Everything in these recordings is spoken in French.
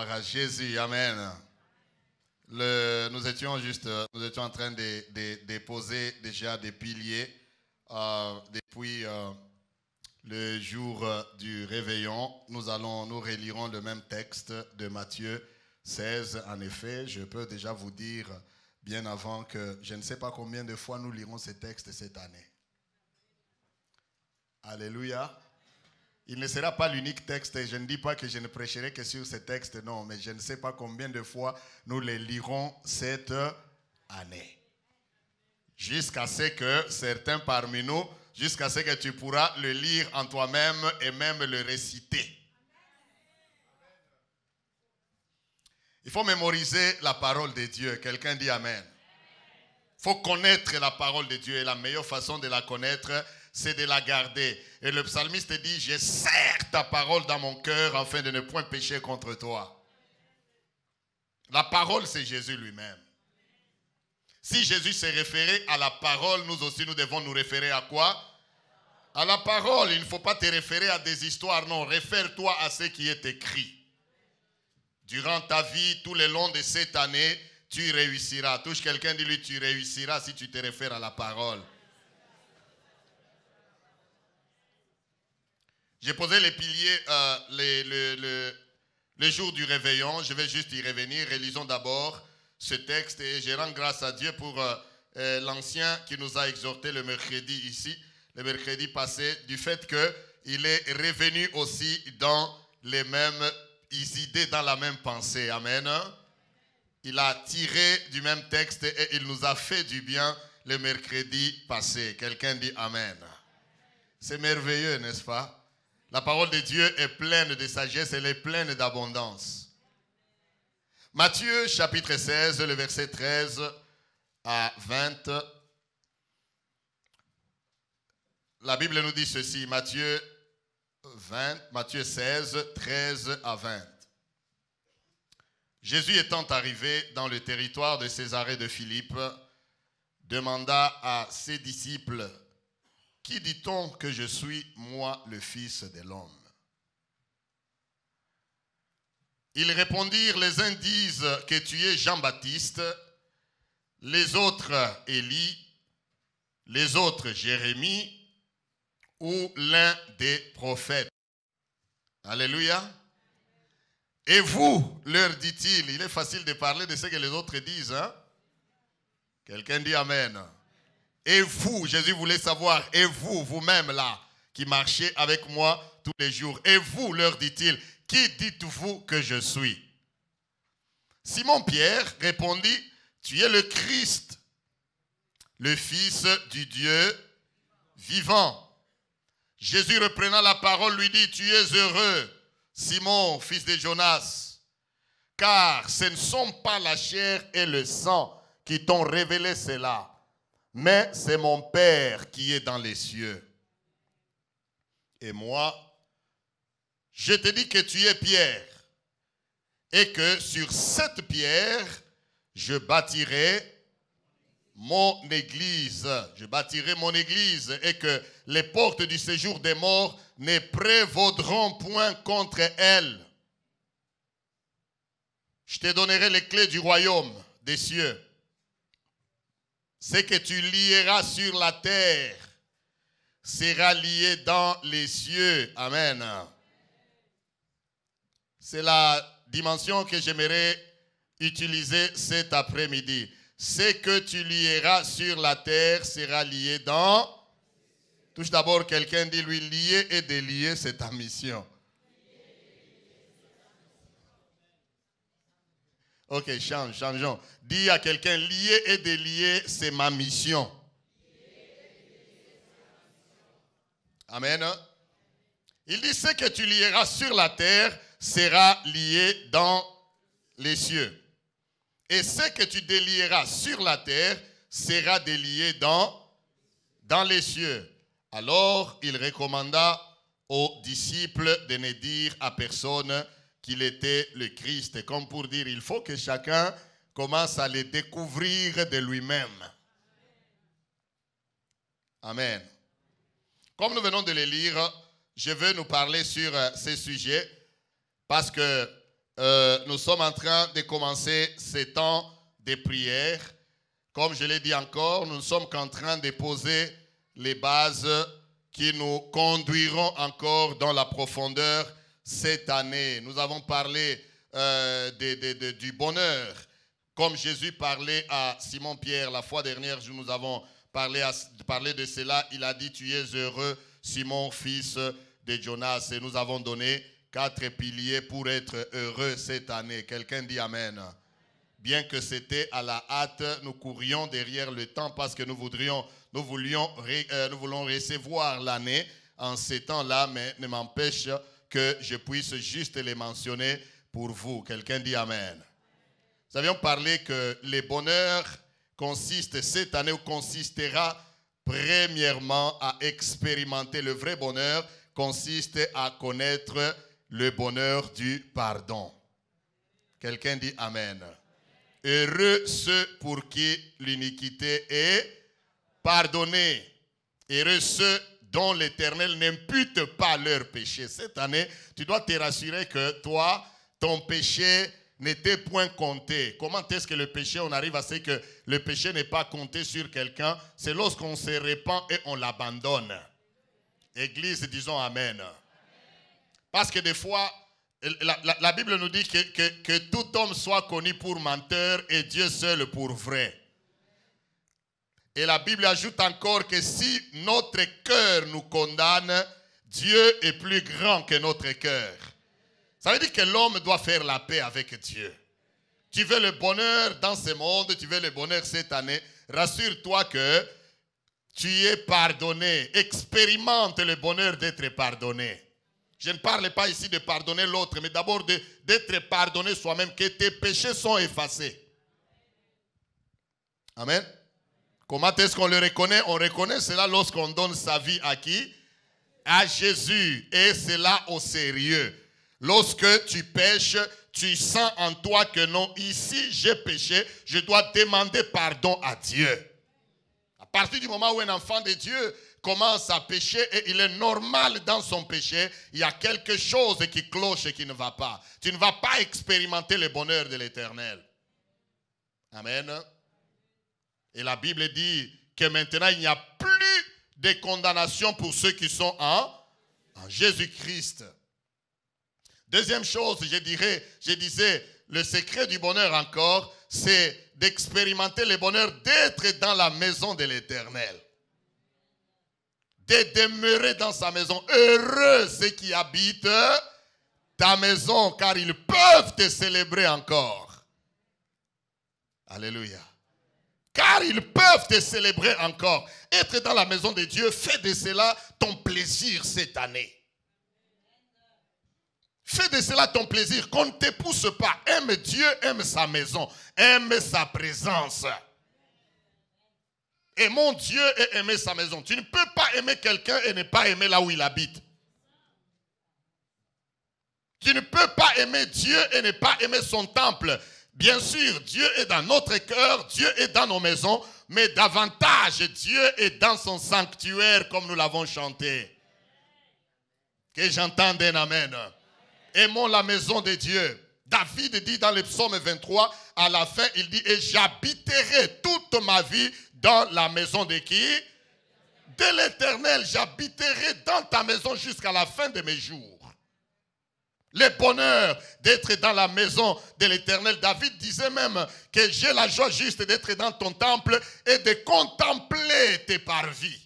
Gloire à Jésus, Amen. Nous étions en train de déposer déjà des piliers depuis le jour du réveillon. Nous relirons le même texte de Matthieu 16. En effet, je peux déjà vous dire bien avant que je ne sais pas combien de fois nous lirons ces textes cette année. Alléluia. Il ne sera pas l'unique texte, et je ne dis pas que je ne prêcherai que sur ce texte, non, mais je ne sais pas combien de fois nous les lirons cette année. Jusqu'à ce que certains parmi nous, jusqu'à ce que tu pourras le lire en toi-même et même le réciter. Il faut mémoriser la parole de Dieu. Quelqu'un dit Amen. Il faut connaître la parole de Dieu et la meilleure façon de la connaître, c'est de la garder. Et le psalmiste dit, je serre ta parole dans mon cœur afin de ne point pécher contre toi. La parole, c'est Jésus lui-même. Si Jésus s'est référé à la parole, nous aussi, nous devons nous référer à quoi? À la parole. Il ne faut pas te référer à des histoires, non. Réfère-toi à ce qui est écrit. Durant ta vie, tout le long de cette année, tu réussiras. Touche quelqu'un, dis-lui, tu réussiras si tu te réfères à la parole. J'ai posé les piliers le jour du réveillon. Je vais juste y revenir. Relisons d'abord ce texte et je rends grâce à Dieu pour l'ancien qui nous a exhorté le mercredi ici, le mercredi passé, du fait qu'il est revenu aussi dans les mêmes idées, dans la même pensée. Amen. Il a tiré du même texte et il nous a fait du bien le mercredi passé. Quelqu'un dit Amen. C'est merveilleux, n'est-ce pas? La parole de Dieu est pleine de sagesse, elle est pleine d'abondance. Matthieu chapitre 16, le verset 13 à 20. La Bible nous dit ceci, Matthieu 16, 13 à 20. Jésus étant arrivé dans le territoire de Césarée de Philippe, demanda à ses disciples, « Qui dit-on que je suis, moi, le Fils de l'homme ?» Ils répondirent, les uns disent que tu es Jean-Baptiste, les autres Élie, les autres Jérémie ou l'un des prophètes. Alléluia. Et vous, leur dit-il, il est facile de parler de ce que les autres disent. Hein? Quelqu'un dit Amen. Et vous, Jésus voulait savoir, et vous, vous-même là, qui marchez avec moi tous les jours, et vous, leur dit-il, qui dites-vous que je suis? Simon-Pierre répondit, tu es le Christ, le Fils du Dieu vivant. Jésus reprenant la parole lui dit, tu es heureux, Simon, fils de Jonas, car ce ne sont pas la chair et le sang qui t'ont révélé cela, mais c'est mon Père qui est dans les cieux. Et moi, je te dis que tu es Pierre, et que sur cette pierre, je bâtirai mon église. Je bâtirai mon église, et que les portes du séjour des morts ne prévaudront point contre elle. Je te donnerai les clés du royaume des cieux. Ce que tu lieras sur la terre sera lié dans les cieux. Amen. C'est la dimension que j'aimerais utiliser cet après-midi. Ce que tu lieras sur la terre sera lié dans... Touche d'abord quelqu'un, dit-lui, lier et délier, c'est ta mission. Ok, changeons. Dis à quelqu'un, lier et délier, c'est ma mission. Amen. Il dit, ce que tu lieras sur la terre sera lié dans les cieux. Et ce que tu délieras sur la terre sera délié dans les cieux. Alors, il recommanda aux disciples de ne dire à personne qu'il était le Christ. Comme pour dire, il faut que chacun commence à le découvrir de lui-même. Amen. Comme nous venons de le lire, je veux nous parler sur ces sujets parce que nous sommes en train de commencer ces temps de prière. Comme je l'ai dit encore, nous ne sommes qu'en train de poser les bases qui nous conduiront encore dans la profondeur cette année. Nous avons parlé du bonheur. Comme Jésus parlait à Simon-Pierre la fois dernière, nous avons parlé de cela. Il a dit, tu es heureux, Simon, fils de Jonas. Et nous avons donné 4 piliers pour être heureux cette année. Quelqu'un dit Amen. Bien que c'était à la hâte, nous courions derrière le temps parce que nous voulons recevoir l'année en ces temps-là, mais ne m'empêche que je puisse juste les mentionner pour vous. Quelqu'un dit Amen. Nous avions parlé que le bonheur consiste cette année ou consistera premièrement à expérimenter. Le vrai bonheur consiste à connaître le bonheur du pardon. Quelqu'un dit Amen. Heureux ceux pour qui l'iniquité est pardonnée. Heureux ceux dont l'Éternel n'impute pas leur péché. Cette année, tu dois te rassurer que toi, ton péché n'était point compté. Comment est-ce que le péché, on arrive à ce que le péché n'est pas compté sur quelqu'un? C'est lorsqu'on se répand et on l'abandonne. Église, disons Amen. Parce que des fois, la Bible nous dit que tout homme soit connu pour menteur et Dieu seul pour vrai. Et la Bible ajoute encore que si notre cœur nous condamne, Dieu est plus grand que notre cœur. Ça veut dire que l'homme doit faire la paix avec Dieu. Tu veux le bonheur dans ce monde, tu veux le bonheur cette année, rassure-toi que tu es pardonné. Expérimente le bonheur d'être pardonné. Je ne parle pas ici de pardonner l'autre, mais d'abord d'être pardonné soi-même, que tes péchés sont effacés. Amen. Comment est-ce qu'on le reconnaît? On reconnaît cela lorsqu'on donne sa vie à qui? À Jésus. Et cela au sérieux. Lorsque tu pêches, tu sens en toi que non, ici j'ai péché, je dois demander pardon à Dieu. À partir du moment où un enfant de Dieu commence à pécher et il est normal dans son péché, il y a quelque chose qui cloche et qui ne va pas. Tu ne vas pas expérimenter le bonheur de l'Éternel. Amen. Et la Bible dit que maintenant il n'y a plus de condamnation pour ceux qui sont en Jésus-Christ. Deuxième chose, je disais, le secret du bonheur encore, c'est d'expérimenter le bonheur d'être dans la maison de l'Éternel. De demeurer dans sa maison. Heureux ceux qui habitent ta maison, car ils peuvent te célébrer encore. Alléluia. Car ils peuvent te célébrer encore. Être dans la maison de Dieu, fais de cela ton plaisir cette année. Fais de cela ton plaisir, qu'on ne te pousse pas. Aime Dieu, aime sa maison, aime sa présence. Aimons Dieu et aimer sa maison. Tu ne peux pas aimer quelqu'un et ne pas aimer là où il habite. Tu ne peux pas aimer Dieu et ne pas aimer son temple. Bien sûr, Dieu est dans notre cœur, Dieu est dans nos maisons, mais davantage, Dieu est dans son sanctuaire comme nous l'avons chanté. Que j'entende un amen. Aimons la maison de Dieu. David dit dans le psaume 23, à la fin, il dit, et j'habiterai toute ma vie dans la maison de qui? De l'Éternel. J'habiterai dans ta maison jusqu'à la fin de mes jours. Le bonheur d'être dans la maison de l'Éternel. David disait même que j'ai la joie juste d'être dans ton temple et de contempler tes parvis.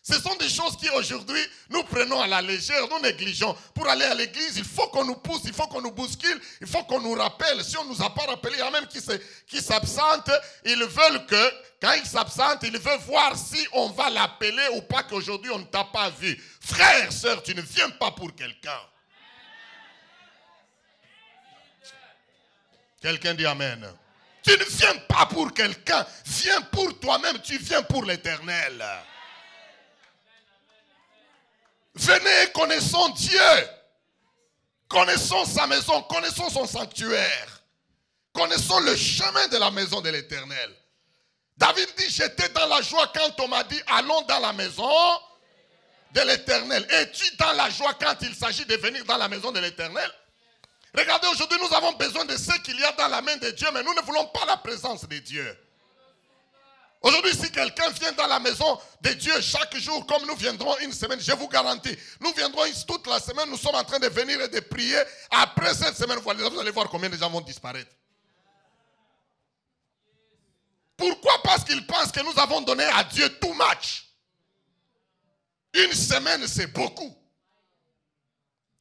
Ce sont des choses qui aujourd'hui nous prenons à la légère, nous négligeons. Pour aller à l'église, il faut qu'on nous pousse, il faut qu'on nous bouscule, il faut qu'on nous rappelle. Si on ne nous a pas rappelé, il y a même qui s'absentent. Ils veulent que, quand ils s'absentent, ils veulent voir si on va l'appeler ou pas, qu'aujourd'hui on ne t'a pas vu. Frère, sœur, tu ne viens pas pour quelqu'un. Quelqu'un dit Amen. Tu ne viens pas pour quelqu'un, viens pour toi-même, tu viens pour l'Éternel. Venez, connaissons Dieu. Connaissons sa maison, connaissons son sanctuaire. Connaissons le chemin de la maison de l'Éternel. David dit, j'étais dans la joie quand on m'a dit, allons dans la maison de l'Éternel. Es-tu dans la joie quand il s'agit de venir dans la maison de l'Éternel? Regardez, aujourd'hui, nous avons besoin de ce qu'il y a dans la main de Dieu, mais nous ne voulons pas la présence de Dieu. Aujourd'hui, si quelqu'un vient dans la maison de Dieu chaque jour, comme nous viendrons une semaine, je vous garantis, nous viendrons toute la semaine, nous sommes en train de venir et de prier. Après cette semaine, vous allez voir combien de gens vont disparaître. Pourquoi? Parce qu'ils pensent que nous avons donné à Dieu too much. Une semaine, c'est beaucoup.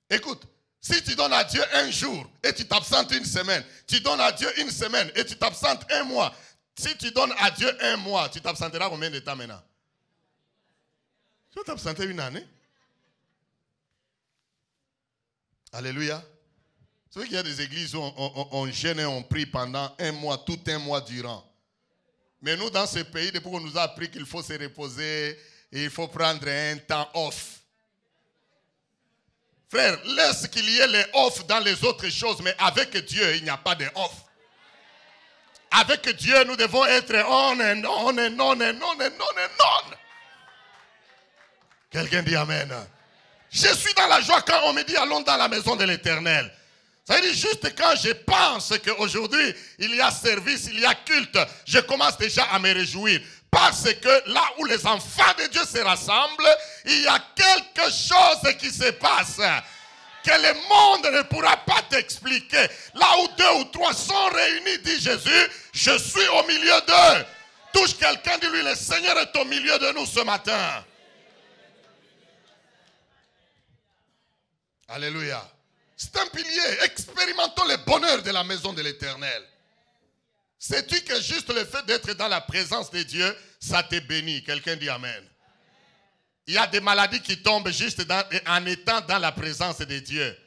Écoute, si tu donnes à Dieu un jour et tu t'absentes une semaine, tu donnes à Dieu une semaine et tu t'absentes un mois, si tu donnes à Dieu un mois, tu t'absenteras combien de temps maintenant? Tu vas t'absenter une année. Alléluia. Vous savez qu'il y a des églises où on gêne et on prie pendant un mois, tout un mois durant. Mais nous, dans ce pays, depuis qu'on nous a appris qu'il faut se reposer et il faut prendre un temps off. Frère, laisse qu'il y ait les off dans les autres choses, mais avec Dieu, il n'y a pas de off. Avec Dieu, nous devons être on and on and on and on and on and on. Quelqu'un dit amen. Je suis dans la joie quand on me dit allons dans la maison de l'Éternel. Ça veut dire juste quand je pense qu'aujourd'hui il y a service, il y a culte, je commence déjà à me réjouir. Parce que là où les enfants de Dieu se rassemblent, il y a quelque chose qui se passe que le monde ne pourra pas t'expliquer. Là où 2 ou 3 sont réunis, dit Jésus, je suis au milieu d'eux. Touche quelqu'un, dis-lui, le Seigneur est au milieu de nous ce matin. Alléluia. C'est un pilier. Expérimentons le bonheur de la maison de l'Éternel. Sais-tu que juste le fait d'être dans la présence de Dieu, ça te bénit? Quelqu'un dit amen. Il y a des maladies qui tombent juste en étant dans la présence de Dieu.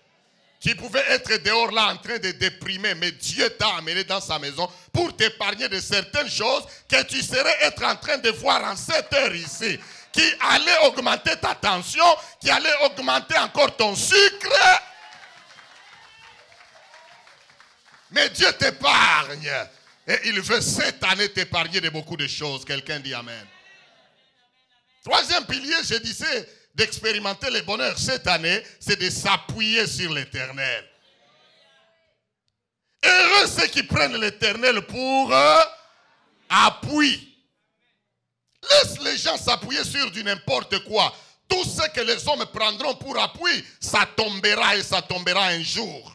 Tu pouvais être dehors là en train de déprimer, mais Dieu t'a amené dans sa maison pour t'épargner de certaines choses que tu serais être en train de voir en cette heure ici, qui allaient augmenter ta tension, qui allaient augmenter encore ton sucre. Mais Dieu t'épargne. Et il veut cette année t'épargner de beaucoup de choses. Quelqu'un dit amen. Troisième pilier, je disais, d'expérimenter le bonheur cette année, c'est de s'appuyer sur l'Éternel. Heureux ceux qui prennent l'Éternel pour appui. Laisse les gens s'appuyer sur du n'importe quoi. Tout ce que les hommes prendront pour appui, ça tombera et ça tombera un jour.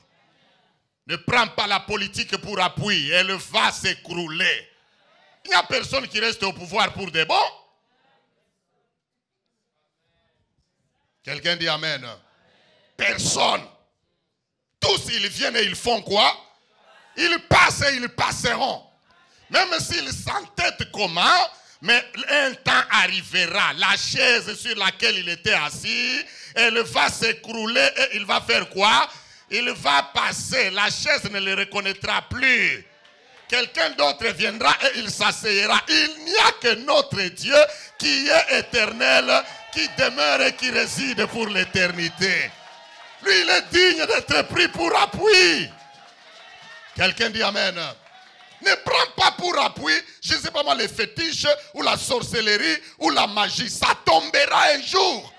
Ne prends pas la politique pour appui, elle va s'écrouler. Il n'y a personne qui reste au pouvoir pour de bon. Quelqu'un dit amen. Personne. Tous ils viennent et ils font quoi? Ils passent et ils passeront. Même s'ils s'entêtent comment, mais un temps arrivera. La chaise sur laquelle il était assis, elle va s'écrouler et il va faire quoi? Il va passer. La chaise ne le reconnaîtra plus. Quelqu'un d'autre viendra et il s'asseyera. Il n'y a que notre Dieu qui est éternel, qui demeure et qui réside pour l'éternité. Lui, il est digne d'être pris pour appui. Quelqu'un dit amen. Ne prends pas pour appui, je ne sais pas moi, les fétiches ou la sorcellerie ou la magie. Ça tombera un jour.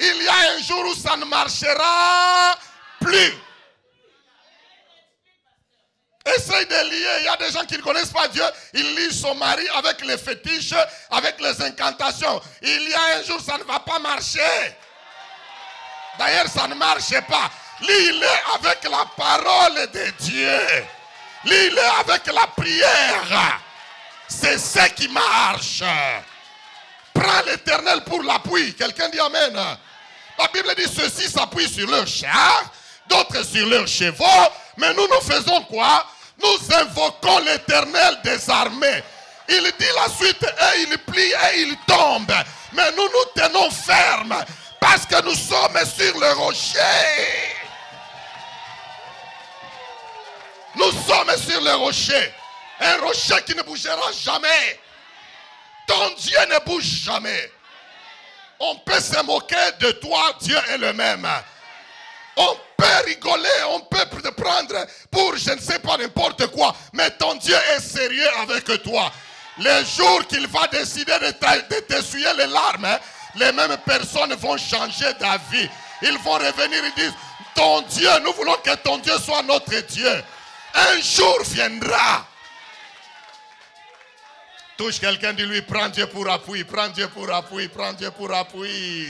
Il y a un jour où ça ne marchera plus. Essaye de lier. Il y a des gens qui ne connaissent pas Dieu. Ils lient son mari avec les fétiches, avec les incantations. Il y a un jour, ça ne va pas marcher. D'ailleurs, ça ne marche pas. Lis-le avec la parole de Dieu. Lis-le avec la prière. C'est ce qui marche. Prends l'Éternel pour l'appui. Quelqu'un dit amen. La Bible dit ceux-ci s'appuient sur leurs chars, d'autres sur leurs chevaux. Mais nous faisons quoi? Nous invoquons l'Éternel des armées. Il dit la suite et il plie et il tombe. Mais nous nous tenons fermes parce que nous sommes sur le rocher. Nous sommes sur le rocher. Un rocher qui ne bougera jamais. Ton Dieu ne bouge jamais. On peut se moquer de toi, Dieu est le même. On peut rigoler, on peut te prendre pour je ne sais pas n'importe quoi. Mais ton Dieu est sérieux avec toi. Le jour qu'il va décider de t'essuyer les larmes, les mêmes personnes vont changer d'avis. Ils vont revenir et dire, ton Dieu, nous voulons que ton Dieu soit notre Dieu. Un jour viendra. Touche quelqu'un, dis-lui, prends Dieu pour appui, prends Dieu pour appui, prends Dieu pour appui.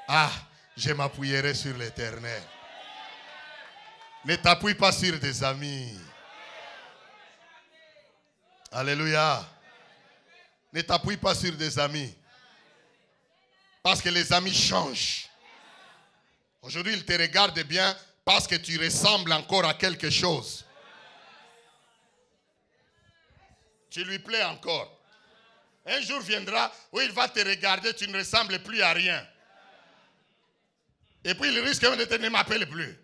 Ah, je m'appuierai sur l'Éternel. Ne t'appuie pas sur des amis. Alléluia. Ne t'appuie pas sur des amis. Parce que les amis changent. Aujourd'hui, ils te regardent bien parce que tu ressembles encore à quelque chose. Tu lui plais encore. Un jour viendra où il va te regarder, tu ne ressembles plus à rien. Et puis il risque même de te ne m'appeler plus.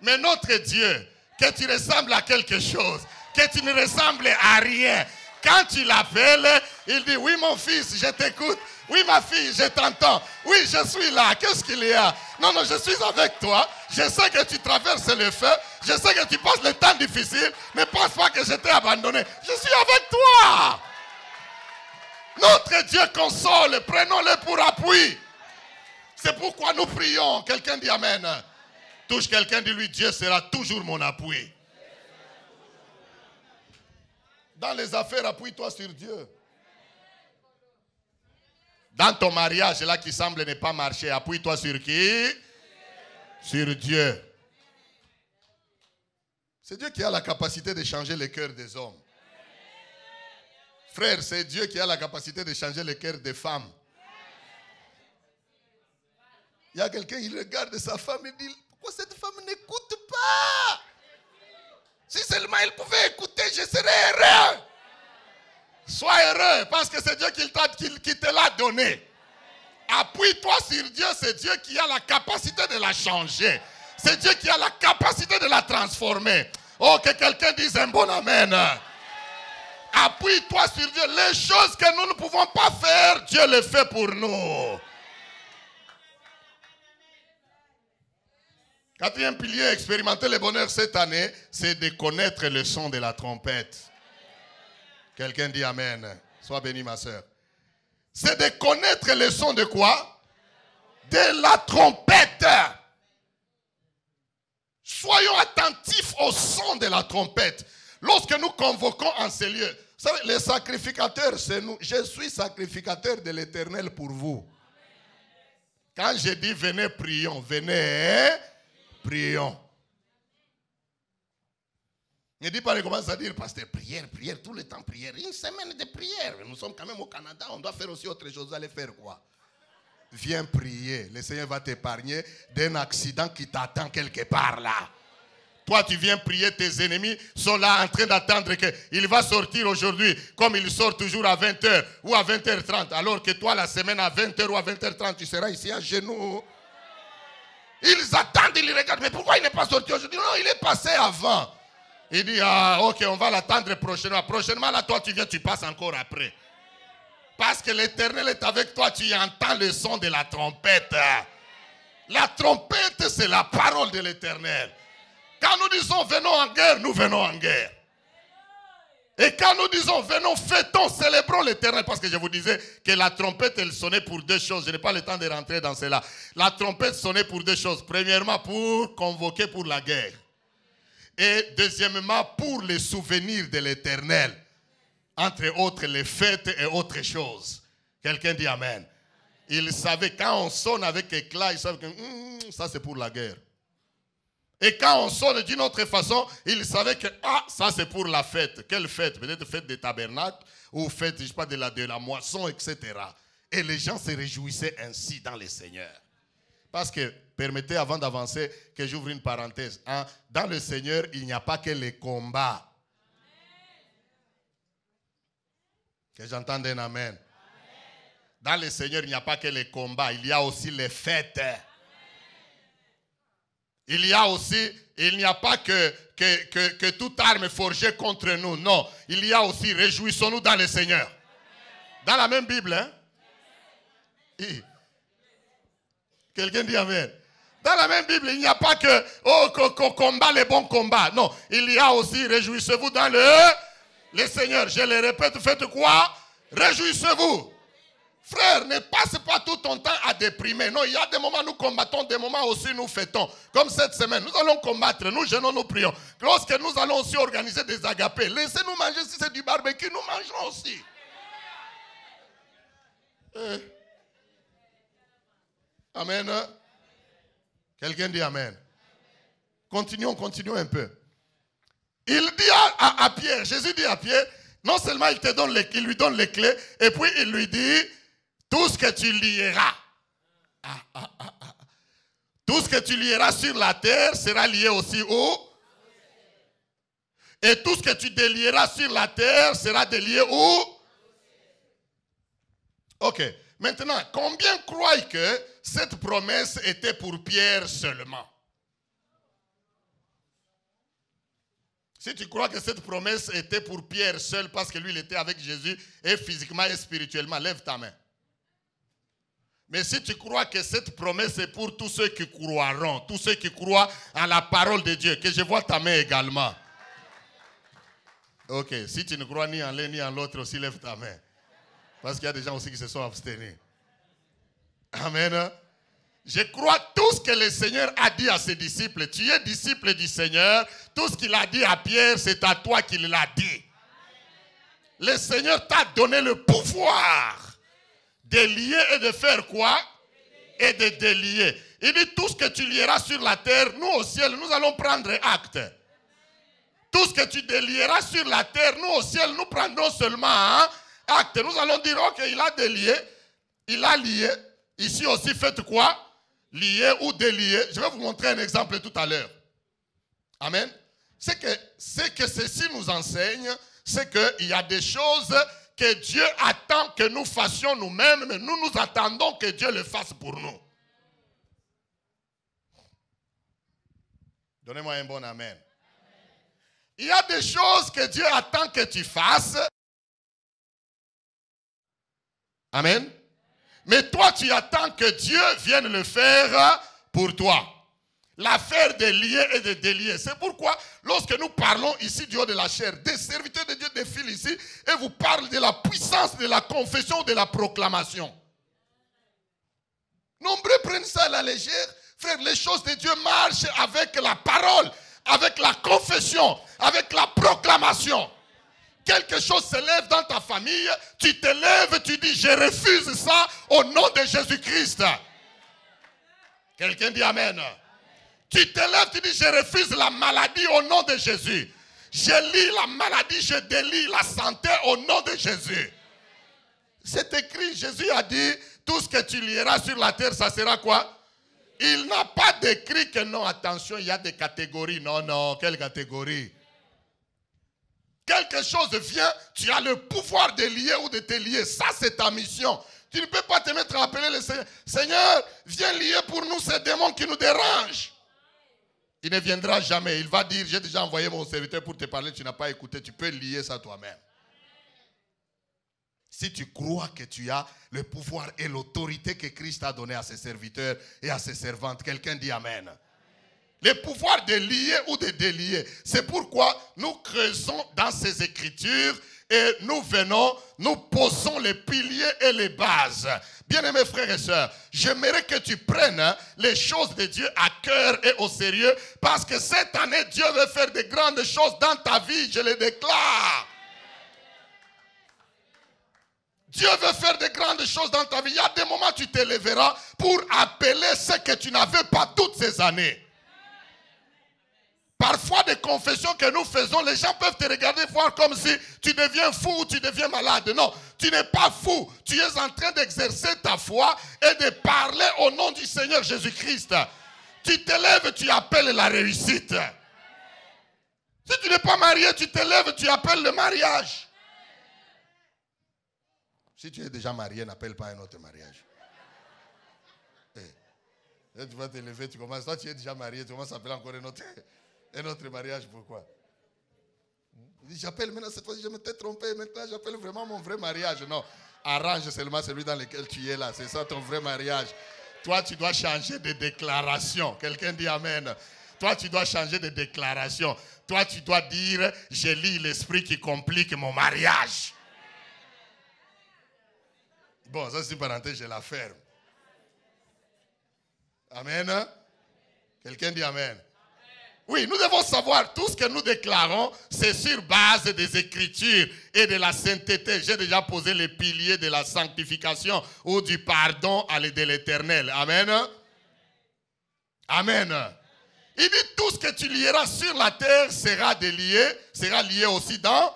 Mais notre Dieu, que tu ressembles à quelque chose, que tu ne ressembles à rien. Quand tu l'appelles, il dit, oui mon fils, je t'écoute. Oui ma fille, je t'entends. Oui, je suis là. Qu'est-ce qu'il y a? Non, je suis avec toi. Je sais que tu traverses le feu. Je sais que tu passes le temps difficile. Ne pense pas que je t'ai abandonné. Je suis avec toi. Notre Dieu console. Prenons-le pour appui. C'est pourquoi nous prions. Quelqu'un dit Amen. Touche quelqu'un, dis-lui, Dieu sera toujours mon appui. Dans les affaires, appuie-toi sur Dieu. Dans ton mariage, là qui semble ne pas marcher, appuie-toi sur qui? Sur Dieu. C'est Dieu qui a la capacité de changer le cœur des hommes. Frère, c'est Dieu qui a la capacité de changer le cœur des femmes. Il y a quelqu'un, il regarde sa femme et dit, pourquoi cette femme n'écoute pas? Si seulement elle pouvait écouter, je serais heureux. Sois heureux parce que c'est Dieu qui te l'a donné. Appuie-toi sur Dieu, c'est Dieu qui a la capacité de la changer. C'est Dieu qui a la capacité de la transformer. Oh, que quelqu'un dise un bon amen. Appuie-toi sur Dieu. Les choses que nous ne pouvons pas faire, Dieu les fait pour nous. Quatrième pilier, expérimenter le bonheur cette année, c'est de connaître le son de la trompette. Quelqu'un dit Amen. Sois béni ma soeur. C'est de connaître le son de quoi? De la trompette. Soyons attentifs au son de la trompette. Lorsque nous convoquons en ces lieux, vous savez, les sacrificateurs, c'est nous. Je suis sacrificateur de l'Éternel pour vous. Quand je dis venez, prions, venez, prions. Ne dis pas, commence à dire, pasteur, prière, prière, tout le temps prière. Une semaine de prière. Nous sommes quand même au Canada, on doit faire aussi autre chose. Vous allez faire quoi? Viens prier. Le Seigneur va t'épargner d'un accident qui t'attend quelque part là. Toi, tu viens prier, tes ennemis sont là en train d'attendre qu'il va sortir aujourd'hui, comme il sort toujours à 20h ou à 20h30. Alors que toi, la semaine à 20h ou à 20h30, tu seras ici à genoux. Ils attendent, ils regardent. Mais pourquoi il n'est pas sorti aujourd'hui? Non, il est passé avant. Il dit, ah, ok, on va l'attendre prochainement. Prochainement, là, toi, tu viens, tu passes encore après. Parce que l'Éternel est avec toi, tu entends le son de la trompette. La trompette, c'est la parole de l'Éternel. Quand nous disons, venons en guerre, nous venons en guerre. Et quand nous disons, venons, fêtons, célébrons l'Éternel. Parce que je vous disais que la trompette, elle sonnait pour deux choses. Je n'ai pas le temps de rentrer dans cela. La trompette sonnait pour deux choses. Premièrement, pour convoquer pour la guerre. Et deuxièmement, pour les souvenirs de l'Éternel. Entre autres, les fêtes et autres choses. Quelqu'un dit Amen. Ils savaient, quand on sonne avec éclat, ils savent que ça c'est pour la guerre. Et quand on sonne d'une autre façon, ils savaient que ça c'est pour la fête. Quelle fête? Peut-être fête des tabernacles ou fête, je sais pas, de la moisson, etc. Et les gens se réjouissaient ainsi dans le Seigneur. Parce que, permettez avant d'avancer que j'ouvre une parenthèse. Dans le Seigneur, il n'y a pas que les combats. Que j'entende un amen. Dans le Seigneur, il n'y a pas que les combats. Il y a aussi les fêtes. Il n'y a pas que toute arme forgée contre nous. Non, il y a aussi, réjouissons-nous dans le Seigneur. Dans la même Bible, hein? Quelqu'un dit Amen. Dans la même Bible, il n'y a pas qu'on combat les bons combats. Non, il y a aussi, réjouissez-vous dans le Seigneur. Je le répète, faites quoi? Réjouissez-vous. Frère, ne passe pas tout ton temps à déprimer. Non, il y a des moments où nous combattons, des moments aussi nous fêtons. Comme cette semaine, nous allons combattre, nous jeûnons, nous prions. Lorsque nous allons aussi organiser des agapés, laissez-nous manger, si c'est du barbecue, nous mangerons aussi. Amen. Quelqu'un dit amen. Continuons un peu. Il dit à Pierre, Jésus dit à Pierre, non seulement il lui donne les clés, et puis il lui dit, tout ce que tu lieras, tout ce que tu lieras sur la terre sera lié aussi où? Et tout ce que tu délieras sur la terre sera délié où? Ok. Maintenant, combien croient que cette promesse était pour Pierre seulement? Si tu crois que cette promesse était pour Pierre seul parce que lui il était avec Jésus et physiquement et spirituellement, lève ta main. Mais si tu crois que cette promesse est pour tous ceux qui croiront, tous ceux qui croient à la parole de Dieu, que je vois ta main également. Ok, si tu ne crois ni en l'un ni en l'autre aussi, lève ta main. Parce qu'il y a des gens aussi qui se sont abstenus. Amen. Je crois tout ce que le Seigneur a dit à ses disciples. Tu es disciple du Seigneur. Tout ce qu'il a dit à Pierre, c'est à toi qu'il l'a dit. Le Seigneur t'a donné le pouvoir de lier et de faire quoi? Et de délier. Il dit tout ce que tu lieras sur la terre, nous au ciel, nous allons prendre acte. Tout ce que tu délieras sur la terre, nous au ciel, nous prendrons seulement acte. Nous allons dire, ok, il a délié, il a lié. Ici aussi, faites quoi? Lier ou délier. Je vais vous montrer un exemple tout à l'heure. Amen. C'est que ceci nous enseigne, c'est qu'il y a des choses que Dieu attend que nous fassions nous-mêmes, mais nous attendons que Dieu le fasse pour nous. Donnez-moi un bon amen. Il y a des choses que Dieu attend que tu fasses. Amen. Mais toi, tu attends que Dieu vienne le faire pour toi. L'affaire de lier et de délier. C'est pourquoi, lorsque nous parlons ici du haut de la chair, des serviteurs de Dieu défilent ici et vous parlent de la puissance de la confession, de la proclamation. Nombreux prennent ça à la légère. Frère, les choses de Dieu marchent avec la parole, avec la confession, avec la proclamation. Quelque chose se lève dans ta famille, tu te lèves, tu dis, je refuse ça au nom de Jésus-Christ. Quelqu'un dit amen. Tu te lèves, tu dis, je refuse la maladie au nom de Jésus. Je lis la maladie, je délie la santé au nom de Jésus. C'est écrit, Jésus a dit, tout ce que tu lieras sur la terre, ça sera quoi? Il n'a pas décrit que non, attention, il y a des catégories. Non, non, quelle catégorie? Quelque chose vient, tu as le pouvoir de lier ou de te lier. Ça, c'est ta mission. Tu ne peux pas te mettre à appeler le Seigneur. Seigneur, viens lier pour nous ces démons qui nous dérangent. Il ne viendra jamais. Il va dire, j'ai déjà envoyé mon serviteur pour te parler, tu n'as pas écouté. Tu peux lier ça toi-même. Si tu crois que tu as le pouvoir et l'autorité que Christ a donné à ses serviteurs et à ses servantes, quelqu'un dit amen. Le pouvoir de lier ou de délier. C'est pourquoi nous creusons dans ces écritures et nous venons, nous posons les piliers et les bases. Bien-aimés frères et sœurs, j'aimerais que tu prennes les choses de Dieu à cœur et au sérieux parce que cette année, Dieu veut faire de grandes choses dans ta vie, je le déclare. Dieu veut faire de grandes choses dans ta vie. Il y a des moments où tu te lèveras pour appeler ce que tu n'avais pas toutes ces années. Parfois, des confessions que nous faisons, les gens peuvent te regarder voir comme si tu deviens fou ou tu deviens malade. Non, tu n'es pas fou. Tu es en train d'exercer ta foi et de parler au nom du Seigneur Jésus-Christ. Tu te lèves, tu appelles la réussite. Si tu n'es pas marié, tu te lèves, tu appelles le mariage. Si tu es déjà marié, n'appelle pas un autre mariage. Tu vas te lever, tu commences. Toi, tu es déjà marié, tu commences à appeler encore un autre mariage. Pourquoi? Il dit, j'appelle maintenant, cette fois-ci, je m'étais trompé. Maintenant, j'appelle vraiment mon vrai mariage. Non, arrange seulement celui dans lequel tu es là. C'est ça ton vrai mariage. Toi, tu dois changer de déclaration. Quelqu'un dit amen. Toi, tu dois changer de déclaration. Toi, tu dois dire, je lis l'esprit qui complique mon mariage. Bon, ça c'est une parenthèse, je la ferme. Amen. Quelqu'un dit amen. Oui, nous devons savoir, tout ce que nous déclarons, c'est sur base des Écritures et de la sainteté. J'ai déjà posé les piliers de la sanctification ou du pardon de l'Éternel. Amen. Amen. Il dit, tout ce que tu lieras sur la terre sera lié aussi dans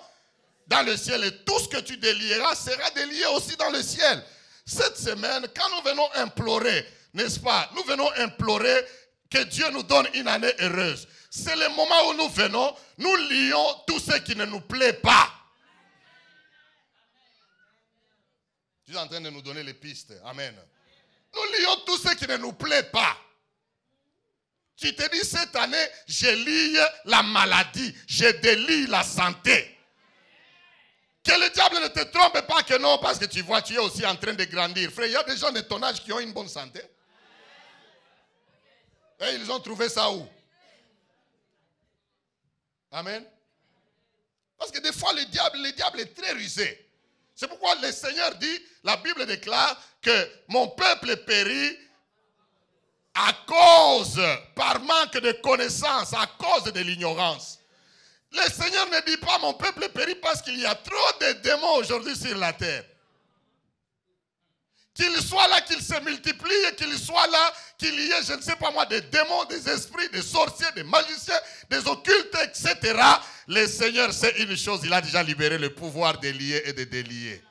le ciel. Et tout ce que tu délieras sera délié aussi dans le ciel. Cette semaine, quand nous venons implorer, n'est-ce pas, nous venons implorer que Dieu nous donne une année heureuse. C'est le moment où nous venons, nous lions tout ce qui ne nous plaît pas. Tu es en train de nous donner les pistes. Amen. Nous lions tout ce qui ne nous plaît pas. Tu te dis, cette année, je lie la maladie, je délie la santé. Que le diable ne te trompe pas que non, parce que tu vois, tu es aussi en train de grandir. Frère, il y a des gens de ton âge qui ont une bonne santé. Et ils ont trouvé ça où? Amen. Parce que des fois, le diable est très rusé. C'est pourquoi le Seigneur dit, la Bible déclare que mon peuple périt à cause, par manque de connaissance, à cause de l'ignorance. Le Seigneur ne dit pas mon peuple périt parce qu'il y a trop de démons aujourd'hui sur la terre. Qu'il soit là, qu'il se multiplie, et qu'il soit là, qu'il y ait, je ne sais pas moi, des démons, des esprits, des sorciers, des magiciens, des occultes, etc. Le Seigneur sait une chose, il a déjà libéré le pouvoir de lier et de délier.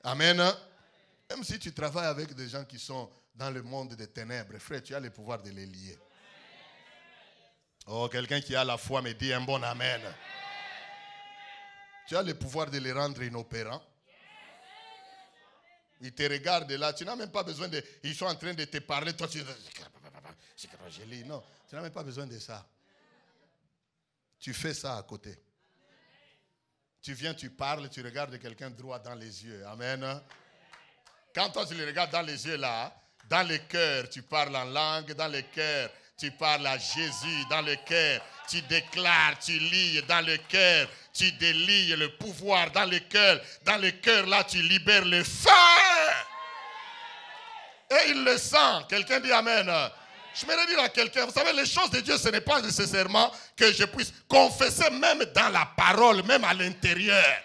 Amen. Même si tu travailles avec des gens qui sont dans le monde des ténèbres, frère, tu as le pouvoir de les lier. Oh, quelqu'un qui a la foi me dit un bon amen. Tu as le pouvoir de les rendre inopérants. Ils te regardent là, tu n'as même pas besoin de... Ils sont en train de te parler, toi tu dis... Non, tu n'as même pas besoin de ça. Tu fais ça à côté. Tu viens, tu parles, tu regardes quelqu'un droit dans les yeux. Amen. Quand toi tu le regardes dans les yeux là, dans le cœur, tu parles en langue, dans le cœur, tu parles à Jésus, dans le cœur, tu déclares, tu lis dans le cœur, tu délies le pouvoir dans le cœur là, tu libères le feu. Et il le sent. Quelqu'un dit amen. Je voudrais dire à quelqu'un, vous savez, les choses de Dieu, ce n'est pas nécessairement que je puisse confesser même dans la parole, même à l'intérieur.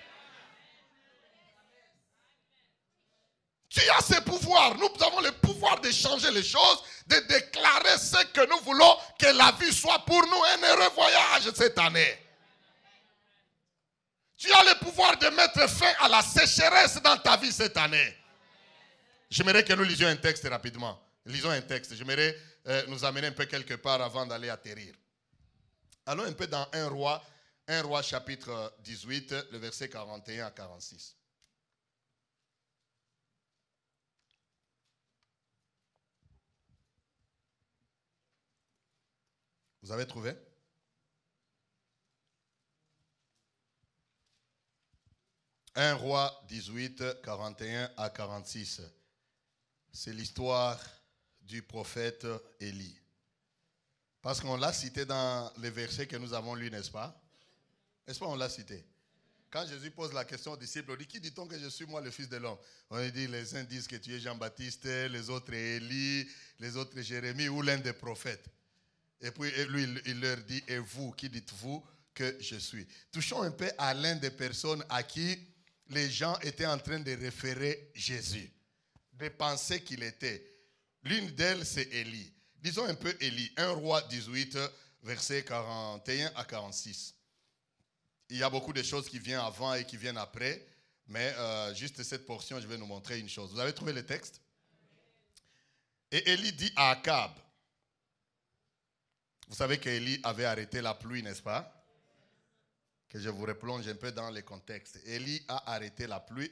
Tu as ce pouvoir. Nous avons le pouvoir de changer les choses, de déclarer ce que nous voulons, que la vie soit pour nous un heureux voyage cette année. Tu as le pouvoir de mettre fin à la sécheresse dans ta vie cette année. J'aimerais que nous lisions un texte rapidement. Lisons un texte. J'aimerais nous amener un peu quelque part avant d'aller atterrir. Allons un peu dans 1 Roi chapitre 18, le verset 41 à 46. Vous avez trouvé? Un Roi 18, 41 à 46. C'est l'histoire du prophète Élie. Parce qu'on l'a cité dans les versets que nous avons lus, n'est-ce pas? N'est-ce pas, on l'a cité? Quand Jésus pose la question aux disciples, on dit, qui dit-on que je suis moi le fils de l'homme? On dit, les uns disent que tu es Jean-Baptiste, les autres Élie, les autres Jérémie ou l'un des prophètes. Et puis lui, il leur dit, et vous, qui dites-vous que je suis? Touchons un peu à l'un des personnes à qui les gens étaient en train de référer Jésus, de penser qu'il était. L'une d'elles, c'est Élie. Disons un peu Élie. 1 Roi 18, versets 41 à 46. Il y a beaucoup de choses qui viennent avant et qui viennent après, mais juste cette portion, je vais nous montrer une chose. Vous avez trouvé le texte? Et Élie dit à Akab, vous savez qu'Élie avait arrêté la pluie, n'est-ce pas? Que je vous replonge un peu dans le contexte. Élie a arrêté la pluie.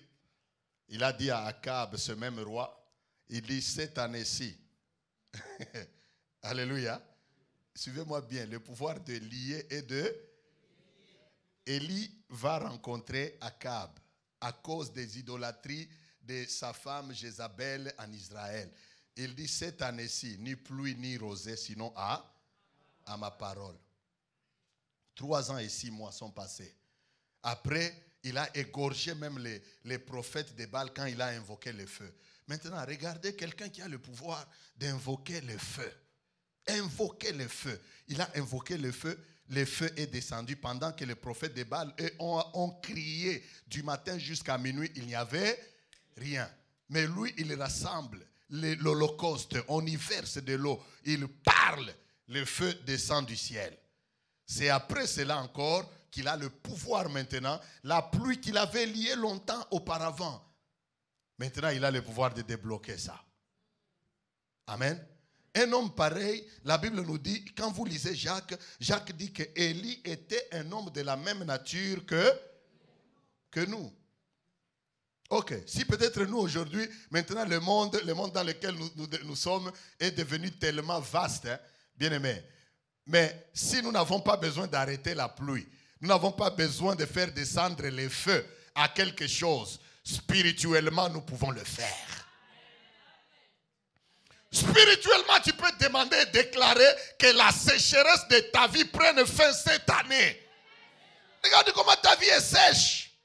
Il a dit à Akab, ce même roi, il dit, cette année-ci, alléluia, suivez-moi bien, le pouvoir de lier et de... Élie va rencontrer Akab à cause des idolâtries de sa femme Jézabel en Israël. Il dit, cette année-ci, ni pluie ni rosée, sinon à ma parole. 3 ans et 6 mois sont passés. Après, il a égorgé même les prophètes de Baal quand il a invoqué le feu. Maintenant, regardez quelqu'un qui a le pouvoir d'invoquer le feu. Invoquer le feu. Il a invoqué le feu est descendu pendant que les prophètes de Baal eux, ont crié du matin jusqu'à minuit, il n'y avait rien. Mais lui, il rassemble l'holocauste, on y verse de l'eau, il parle, le feu descend du ciel. C'est après cela encore qu'il a le pouvoir maintenant, la pluie qu'il avait liée longtemps auparavant. Maintenant, il a le pouvoir de débloquer ça. Amen. Un homme pareil, la Bible nous dit, quand vous lisez Jacques, Jacques dit que Élie était un homme de la même nature que nous. Ok, si peut-être nous aujourd'hui, maintenant le monde dans lequel nous sommes est devenu tellement vaste, hein, bien aimé. Mais si nous n'avons pas besoin d'arrêter la pluie, nous n'avons pas besoin de faire descendre les feux à quelque chose, spirituellement nous pouvons le faire. Spirituellement, tu peux demander et déclarer que la sécheresse de ta vie prenne fin cette année. Regarde comment ta vie est sèche.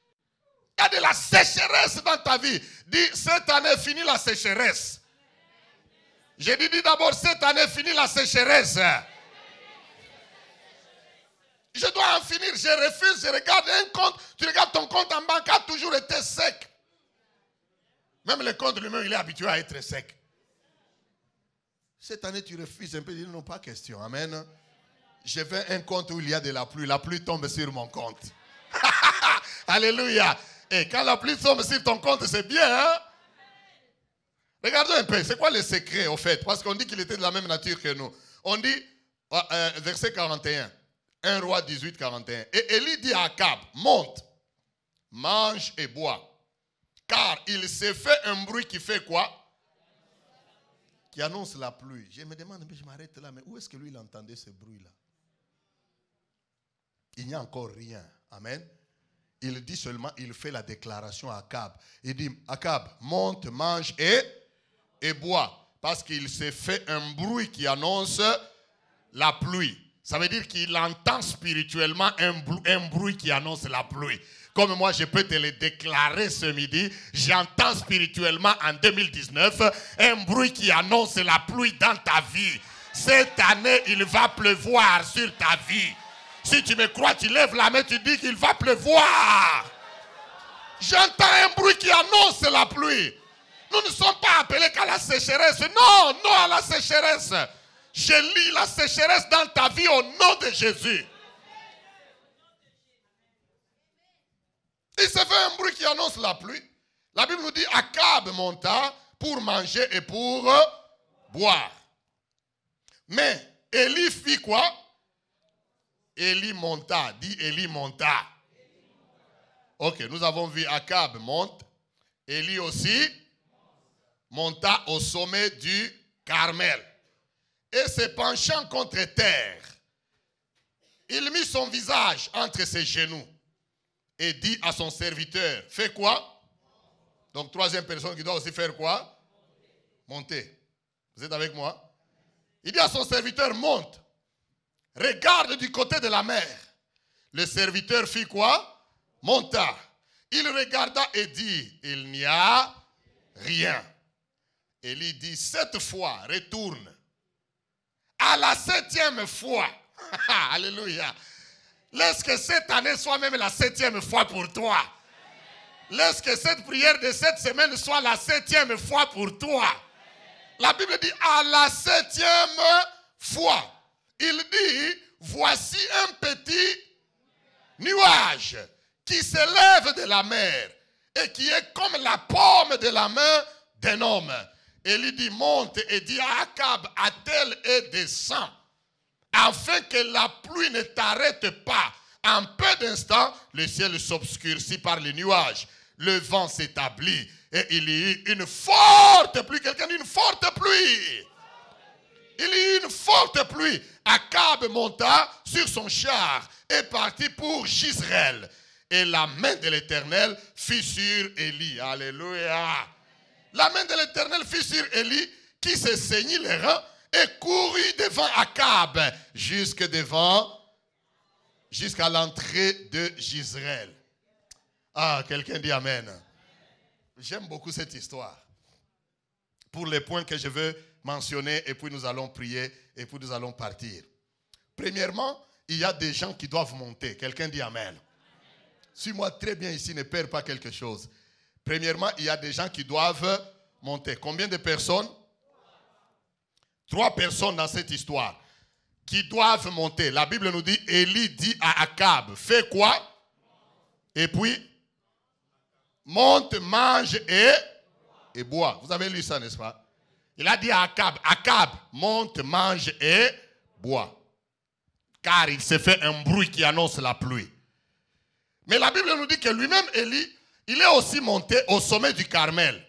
Il y a de la sécheresse dans ta vie. Dis, cette année, fini la sécheresse. J'ai dit d'abord, cette année, fini la sécheresse. Je dois en finir, je refuse, je regarde un compte, tu regardes ton compte en banque, a toujours été sec. Même le compte lui-même, il est habitué à être sec. Cette année, tu refuses un peu, il n'y a pas question. Amen. Je fais un compte où il y a de la pluie tombe sur mon compte. Alléluia. Et quand la pluie tombe sur ton compte, c'est bien, hein? Regardons un peu, c'est quoi le secret au fait? Parce qu'on dit qu'il était de la même nature que nous. On dit, verset 41, 1 Roi 18, 41. Et Élie dit à Akab, monte, mange et bois. Car il s'est fait un bruit qui fait quoi? Qui annonce la pluie. Je me demande, mais je m'arrête là, mais où est-ce que lui il entendait ce bruit-là? Il n'y a encore rien. Amen. Il dit seulement, il fait la déclaration à Akab. Il dit, Akab, monte, mange et bois. Parce qu'il s'est fait un bruit qui annonce la pluie. Ça veut dire qu'il entend spirituellement un bruit qui annonce la pluie. Comme moi, je peux te le déclarer ce midi, j'entends spirituellement en 2019 un bruit qui annonce la pluie dans ta vie. Cette année, il va pleuvoir sur ta vie. Si tu me crois, tu lèves la main, tu dis qu'il va pleuvoir. J'entends un bruit qui annonce la pluie. Nous ne sommes pas appelés qu'à la sécheresse. Non, non à la sécheresse. Je lis la sécheresse dans ta vie au nom de Jésus. Il s'est fait un bruit qui annonce la pluie. La Bible nous dit, Akab monta pour manger et pour boire. Mais Élie fit quoi? Élie monta. Dis Élie monta. Ok, nous avons vu Akab monte. Élie aussi monta au sommet du Carmel. Et se penchant contre terre, il mit son visage entre ses genoux et dit à son serviteur, fais quoi? Donc troisième personne qui doit aussi faire quoi? Monter. Vous êtes avec moi? Il dit à son serviteur, monte. Regarde du côté de la mer. Le serviteur fit quoi? Monta. Il regarda et dit, il n'y a rien. Élie dit, cette fois, retourne. À la 7e fois. Alléluia. Laisse que cette année soit même la 7e fois pour toi. Laisse que cette prière de cette semaine soit la 7e fois pour toi. La Bible dit à la 7e fois. Il dit, voici un petit nuage qui s'élève de la mer et qui est comme la paume de la main d'un homme. Et il dit, monte et dit à Akab, attelle et descend, afin que la pluie ne t'arrête pas. En peu d'instants, le ciel s'obscurcit par les nuages. Le vent s'établit et il y eut une forte pluie. Quelqu'un dit une forte pluie. Il y eut une forte pluie. Akab monta sur son char et partit pour Jizreel. Et la main de l'Éternel fut sur Élie. Alléluia. La main de l'Éternel fut sur Élie qui se saignit les reins et courut devant Akab jusqu'à l'entrée de Jizreel. Ah, quelqu'un dit Amen. J'aime beaucoup cette histoire. Pour les points que je veux mentionner, et puis nous allons prier, et puis nous allons partir. Premièrement, il y a des gens qui doivent monter. Quelqu'un dit Amen. Suis-moi très bien ici, ne perds pas quelque chose. Premièrement, il y a des gens qui doivent monter. Combien de personnes? 3 personnes dans cette histoire qui doivent monter. La Bible nous dit, Élie dit à Akab, fais quoi? Et puis, monte, mange et bois. Vous avez lu ça, n'est-ce pas? Il a dit à Akab, Akab, monte, mange et bois. Car il s'est fait un bruit qui annonce la pluie. Mais la Bible nous dit que lui-même, Élie, il est aussi monté au sommet du Carmel.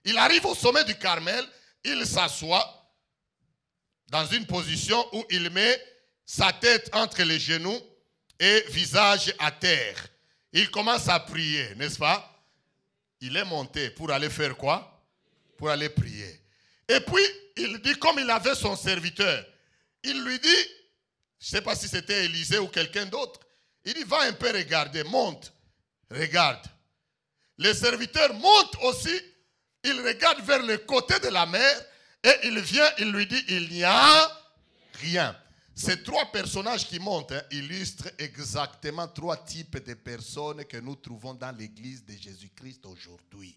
Il arrive au sommet du Carmel, il s'assoit dans une position où il met sa tête entre les genoux et visage à terre. Il commence à prier, n'est-ce pas? Il est monté pour aller faire quoi? Pour aller prier. Et puis, il dit, comme il avait son serviteur, il lui dit, je ne sais pas si c'était Élisée ou quelqu'un d'autre, il dit, va un peu regarder, monte, regarde. Le serviteur monte aussi, il regarde vers le côté de la mer et il vient, il lui dit, il n'y a rien. Ces 3 personnages qui montent illustrent exactement 3 types de personnes que nous trouvons dans l'église de Jésus-Christ aujourd'hui.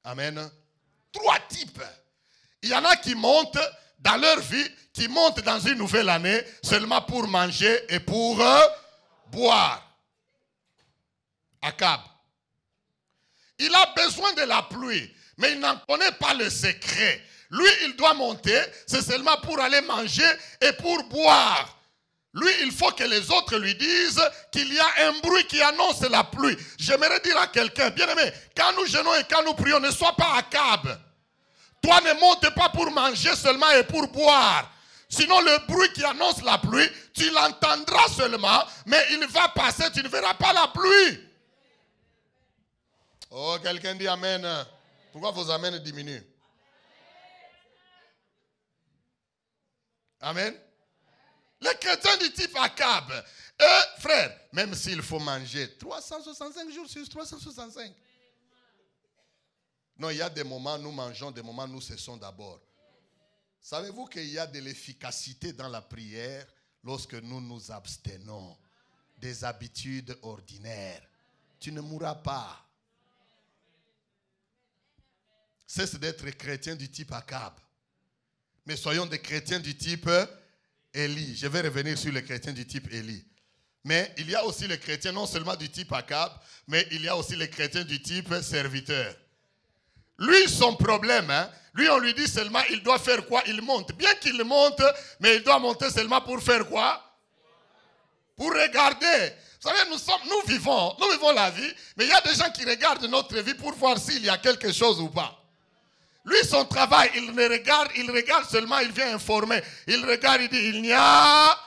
Amen. 3 types. Il y en a qui montent dans leur vie, qui montent dans une nouvelle année seulement pour manger et pour boire. Akab. Il a besoin de la pluie, mais il n'en connaît pas le secret. Lui, il doit monter, c'est seulement pour aller manger et pour boire. Lui, il faut que les autres lui disent qu'il y a un bruit qui annonce la pluie. J'aimerais dire à quelqu'un, bien aimé, quand nous jeûnons et quand nous prions, ne sois pas Akab. Toi, ne monte pas pour manger seulement et pour boire. Sinon, le bruit qui annonce la pluie, tu l'entendras seulement, mais il va passer, tu ne verras pas la pluie. Oh, quelqu'un dit Amen. Pourquoi vos Amen diminuent? Amen. Les chrétiens du type Akab, eux, frère, même s'il faut manger 365 jours sur 365. Non, il y a des moments nous mangeons, des moments nous cessons d'abord. Savez-vous qu'il y a de l'efficacité dans la prière lorsque nous nous abstenons des habitudes ordinaires? Tu ne mourras pas. Cesse d'être chrétien du type Akab. Mais soyons des chrétiens du type Élie. Je vais revenir sur les chrétiens du type Élie. Mais il y a aussi les chrétiens non seulement du type Akab, mais il y a aussi les chrétiens du type serviteur. Lui, son problème, lui, on lui dit seulement, il doit faire quoi? Il monte. Bien qu'il monte, mais il doit monter seulement pour faire quoi? Pour regarder. Vous savez, nous vivons la vie, mais il y a des gens qui regardent notre vie pour voir s'il y a quelque chose ou pas. Lui, son travail, il regarde seulement, il vient informer. Il regarde, il dit, il n'y a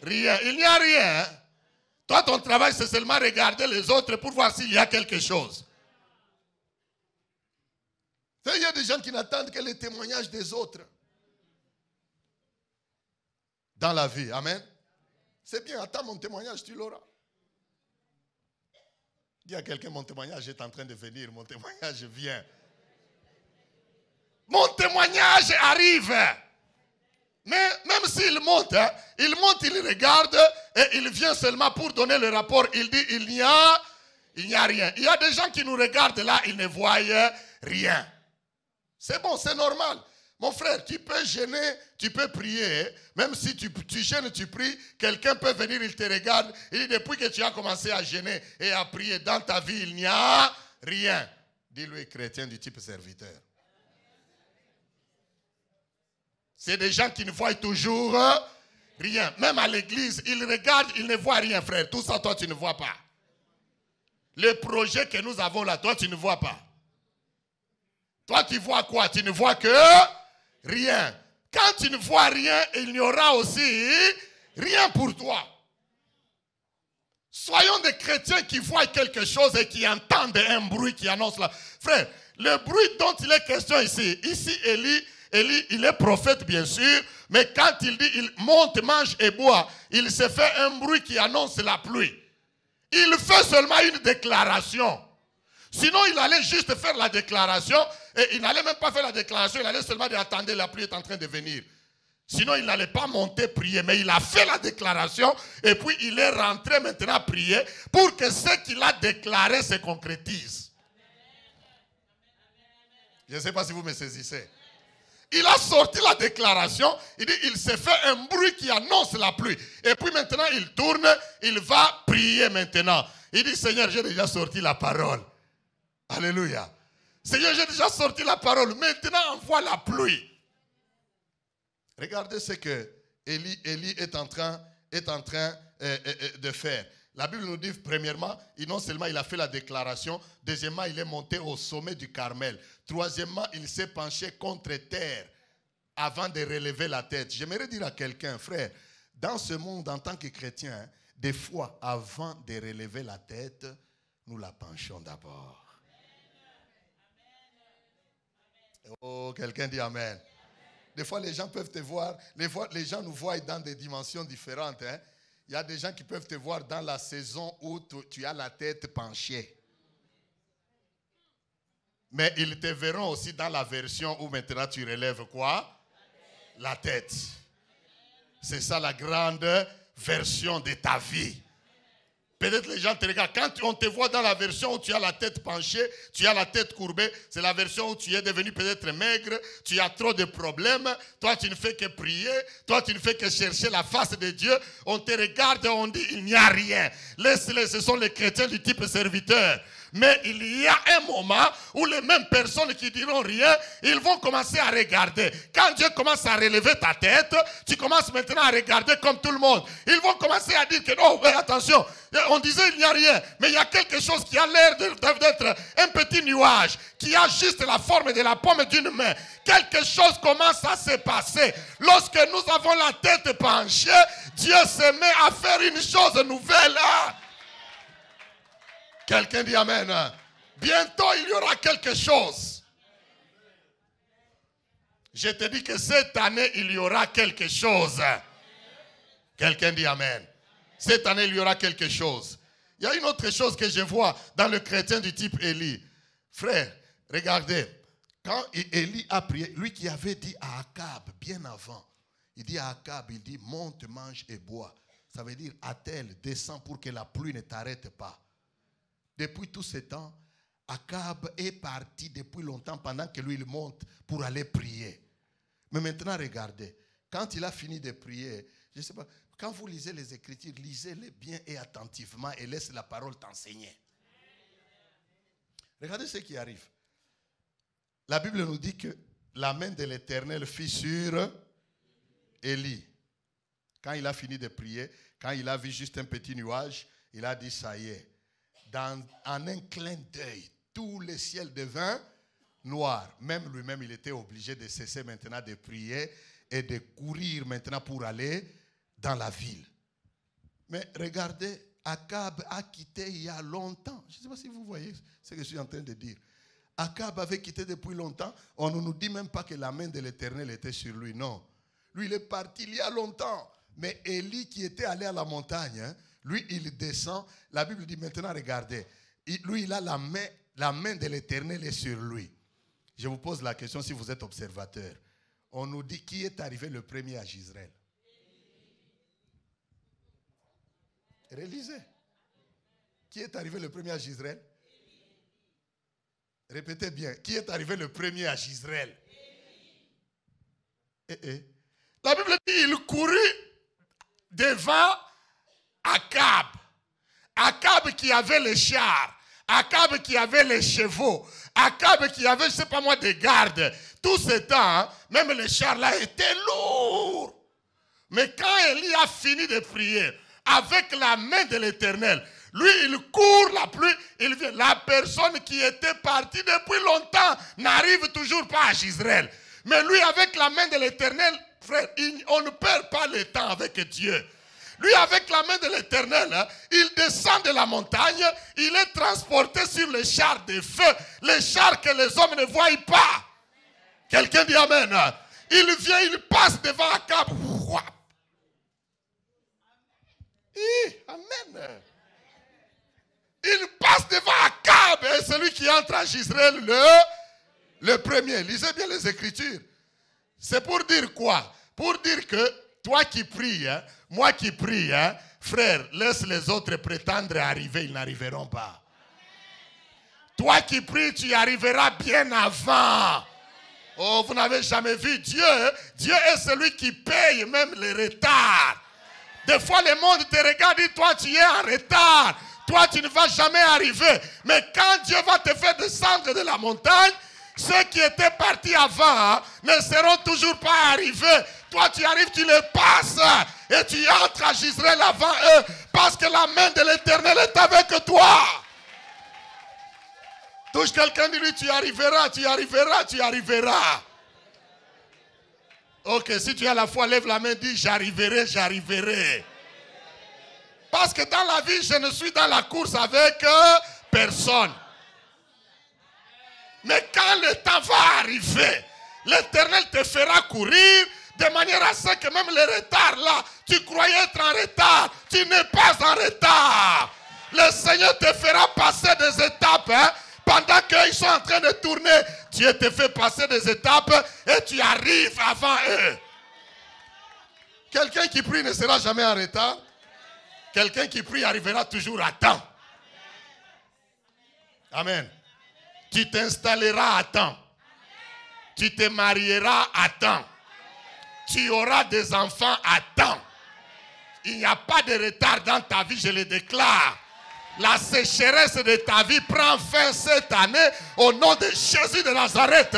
rien. Il n'y a rien. Toi, ton travail, c'est seulement regarder les autres pour voir s'il y a quelque chose. Il y a des gens qui n'attendent que les témoignages des autres dans la vie. Amen. C'est bien, attends mon témoignage, tu l'auras. Dis à quelqu'un, mon témoignage est en train de venir, mon témoignage vient. Mon témoignage arrive. Mais même s'il monte, il regarde et il vient seulement pour donner le rapport. Il dit, il n'y a rien. Il y a des gens qui nous regardent là, ils ne voient rien. C'est bon, c'est normal. Mon frère, tu peux jeûner, tu peux prier. Même si tu jeûnes, tu pries, quelqu'un peut venir, il te regarde. Il dit, depuis que tu as commencé à jeûner et à prier dans ta vie, il n'y a rien. Dis-lui, chrétien du type serviteur. C'est des gens qui ne voient toujours rien. Même à l'église, ils regardent, ils ne voient rien, frère. Tout ça, toi, tu ne vois pas. Le projet que nous avons là, toi, tu ne vois pas. Toi, tu vois quoi? Tu ne vois que rien. Quand tu ne vois rien, il n'y aura aussi rien pour toi. Soyons des chrétiens qui voient quelque chose et qui entendent un bruit qui annonce là. Frère, le bruit dont il est question ici, Élie, il est prophète bien sûr, mais quand il dit il monte, mange et boit, il se fait un bruit qui annonce la pluie. Il fait seulement une déclaration. Sinon, il allait juste faire la déclaration et il n'allait même pas faire la déclaration, il allait seulement dire attendez, la pluie est en train de venir. Sinon, il n'allait pas monter prier, mais il a fait la déclaration et puis il est rentré maintenant prier pour que ce qu'il a déclaré se concrétise. Je ne sais pas si vous me saisissez. Il a sorti la déclaration, il dit il s'est fait un bruit qui annonce la pluie. Et puis maintenant il tourne, il va prier maintenant. Il dit Seigneur, j'ai déjà sorti la parole. Alléluia. Seigneur, j'ai déjà sorti la parole, maintenant envoie la pluie. Regardez ce que Élie est en train de faire. La Bible nous dit, premièrement, non seulement il a fait la déclaration, deuxièmement, il est monté au sommet du Carmel. Troisièmement, il s'est penché contre terre avant de relever la tête. J'aimerais dire à quelqu'un, frère, dans ce monde, en tant que chrétien, des fois, avant de relever la tête, nous la penchons d'abord. Oh, quelqu'un dit Amen. Des fois, les gens peuvent te voir, les gens nous voient dans des dimensions différentes. Il y a des gens qui peuvent te voir dans la saison où tu as la tête penchée. Mais ils te verront aussi dans la version où maintenant tu relèves quoi? La tête. C'est ça la grande version de ta vie. Peut-être les gens te regardent. Quand on te voit dans la version où tu as la tête penchée, tu as la tête courbée, c'est la version où tu es devenu peut-être maigre, tu as trop de problèmes, toi tu ne fais que prier, toi tu ne fais que chercher la face de Dieu, on te regarde et on dit il n'y a rien. Laisse-les, ce sont les chrétiens du type serviteur. Mais il y a un moment où les mêmes personnes qui diront rien, ils vont commencer à regarder. Quand Dieu commence à relever ta tête, tu commences maintenant à regarder comme tout le monde. Ils vont commencer à dire que non, mais attention, on disait il n'y a rien, mais il y a quelque chose qui a l'air d'être un petit nuage, qui a juste la forme de la paume d'une main. Quelque chose commence à se passer. Lorsque nous avons la tête penchée, Dieu se met à faire une chose nouvelle. Quelqu'un dit Amen. Bientôt, il y aura quelque chose. Je te dis que cette année, il y aura quelque chose. Quelqu'un dit Amen. Cette année, il y aura quelque chose. Il y a une autre chose que je vois dans le chrétien du type Élie. Frère, regardez. Quand Élie a prié, lui qui avait dit à Akab, bien avant, il dit à Akab, il dit, monte, mange et bois. Ça veut dire, attelle, descends pour que la pluie ne t'arrête pas. Depuis tout ce temps, Akab est parti depuis longtemps pendant que lui il monte pour aller prier. Mais maintenant regardez, quand il a fini de prier, je ne sais pas, quand vous lisez les Écritures, lisez-les bien et attentivement et laisse la parole t'enseigner. Regardez ce qui arrive. La Bible nous dit que la main de l'Éternel fut sur Élie. Quand il a fini de prier, quand il a vu juste un petit nuage, il a dit ça y est. En un clin d'œil, tout le ciel devint noir. Même lui-même, il était obligé de cesser maintenant de prier et de courir maintenant pour aller dans la ville. Mais regardez, Akab a quitté il y a longtemps. Je ne sais pas si vous voyez ce que je suis en train de dire. Akab avait quitté depuis longtemps. On ne nous dit même pas que la main de l'Éternel était sur lui. Non. Lui, il est parti il y a longtemps. Mais Élie qui était allé à la montagne, lui, il descend. La Bible dit maintenant, regardez. Lui, il a la main de l'Éternel est sur lui. Je vous pose la question si vous êtes observateur. On nous dit qui est arrivé le premier à Gisraël. Réalisez. Qui est arrivé le premier à Gisraël? Répétez bien. Qui est arrivé le premier à Gisraël? La Bible dit il courut devant Akab. Akab qui avait les chars. Akab qui avait les chevaux. Akab qui avait, je ne sais pas moi, des gardes. Tout ce temps, même les chars là étaient lourds. Mais quand Élie a fini de prier avec la main de l'Éternel, lui, il court la pluie, il vient. La personne qui était partie depuis longtemps n'arrive toujours pas à Gisraël. Mais lui, avec la main de l'Éternel, frère, on ne perd pas le temps avec Dieu. Lui, avec la main de l'Éternel, il descend de la montagne, il est transporté sur les chars de feu, les chars que les hommes ne voient pas. Quelqu'un dit Amen. Il vient, il passe devant Akab. Amen. Il passe devant Akab et celui qui entre à Jezreel le premier. Lisez bien les Écritures. C'est pour dire quoi? Pour dire que toi qui pries, hein, moi qui prie, hein, frère, laisse les autres prétendre arriver, ils n'arriveront pas. Toi qui pries, tu y arriveras bien avant. Oh, vous n'avez jamais vu Dieu. Dieu est celui qui paye même les retards. Des fois, le monde te regarde et dit, toi, tu es en retard. Toi, tu ne vas jamais arriver. Mais quand Dieu va te faire descendre de la montagne, ceux qui étaient partis avant ne seront toujours pas arrivés. Toi, tu arrives, tu les passes. Et tu entres à Jezreel avant eux. Parce que la main de l'Éternel est avec toi. Touche quelqu'un, dis-lui, tu arriveras, tu arriveras, tu arriveras. Ok, si tu as la foi, lève la main, dis, j'arriverai, j'arriverai. Parce que dans la vie, je ne suis dans la course avec personne. Mais quand le temps va arriver, l'Éternel te fera courir de manière à ce que même les retards là, tu croyais être en retard, tu n'es pas en retard. Le Seigneur te fera passer des étapes, hein. Pendant qu'ils sont en train de tourner, Dieu te fait passer des étapes et tu arrives avant eux. Quelqu'un qui prie ne sera jamais en retard. Quelqu'un qui prie arrivera toujours à temps. Amen. Tu t'installeras à temps. Tu te marieras à temps. Tu auras des enfants à temps. Il n'y a pas de retard dans ta vie, je le déclare. La sécheresse de ta vie prend fin cette année au nom de Jésus de Nazareth.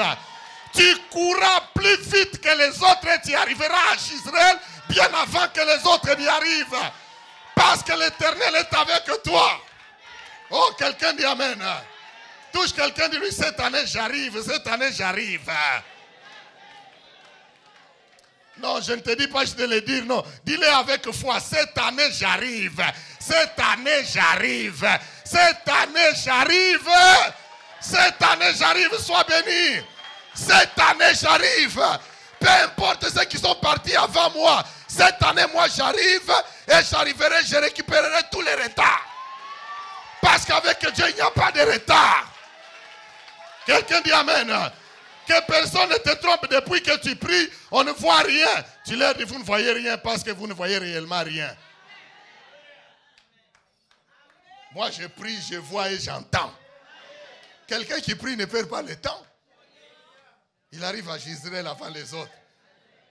Tu courras plus vite que les autres et tu arriveras à Jezreel bien avant que les autres n'y arrivent. Parce que l'Éternel est avec toi. Oh, quelqu'un dit Amen. Touche quelqu'un, dis-lui, cette année j'arrive, cette année j'arrive. Non, je ne te dis pas, je te le dire, non. Dis-le avec foi, cette année j'arrive. Cette année j'arrive. Cette année j'arrive. Cette année j'arrive, sois béni. Cette année j'arrive. Peu importe ceux qui sont partis avant moi. Cette année, moi j'arrive et j'arriverai, je récupérerai tous les retards. Parce qu'avec Dieu, il n'y a pas de retard. Quelqu'un dit Amen. Que personne ne te trompe depuis que tu pries, on ne voit rien. Tu leur dis, vous ne voyez rien parce que vous ne voyez réellement rien. Moi, je prie, je vois et j'entends. Quelqu'un qui prie ne perd pas le temps. Il arrive à Jezreel avant les autres.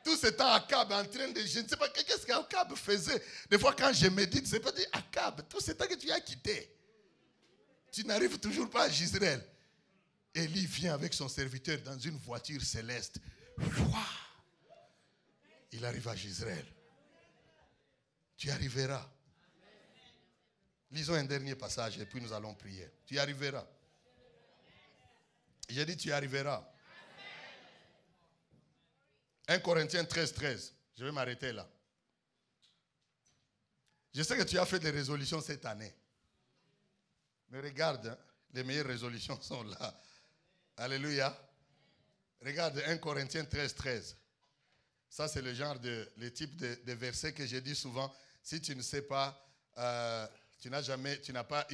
Tout ce temps, Akab en train de... Je ne sais pas, qu'est-ce qu'Akab faisait. Des fois, quand je médite, c'est pas dire, Akab, tout ce temps que tu as quitté, tu n'arrives toujours pas à Jezreel. Élie vient avec son serviteur dans une voiture céleste. Il arrive à Jezreel. Tu arriveras. Lisons un dernier passage et puis nous allons prier. Tu arriveras. J'ai dit tu arriveras. 1 Corinthiens 13, 13. Je vais m'arrêter là. Je sais que tu as fait des résolutions cette année. Mais regarde, hein, les meilleures résolutions sont là. Alléluia. Regarde 1 Corinthiens 13, 13. Ça, c'est le type de verset que je dis souvent. Si tu ne sais pas, tu n'as pas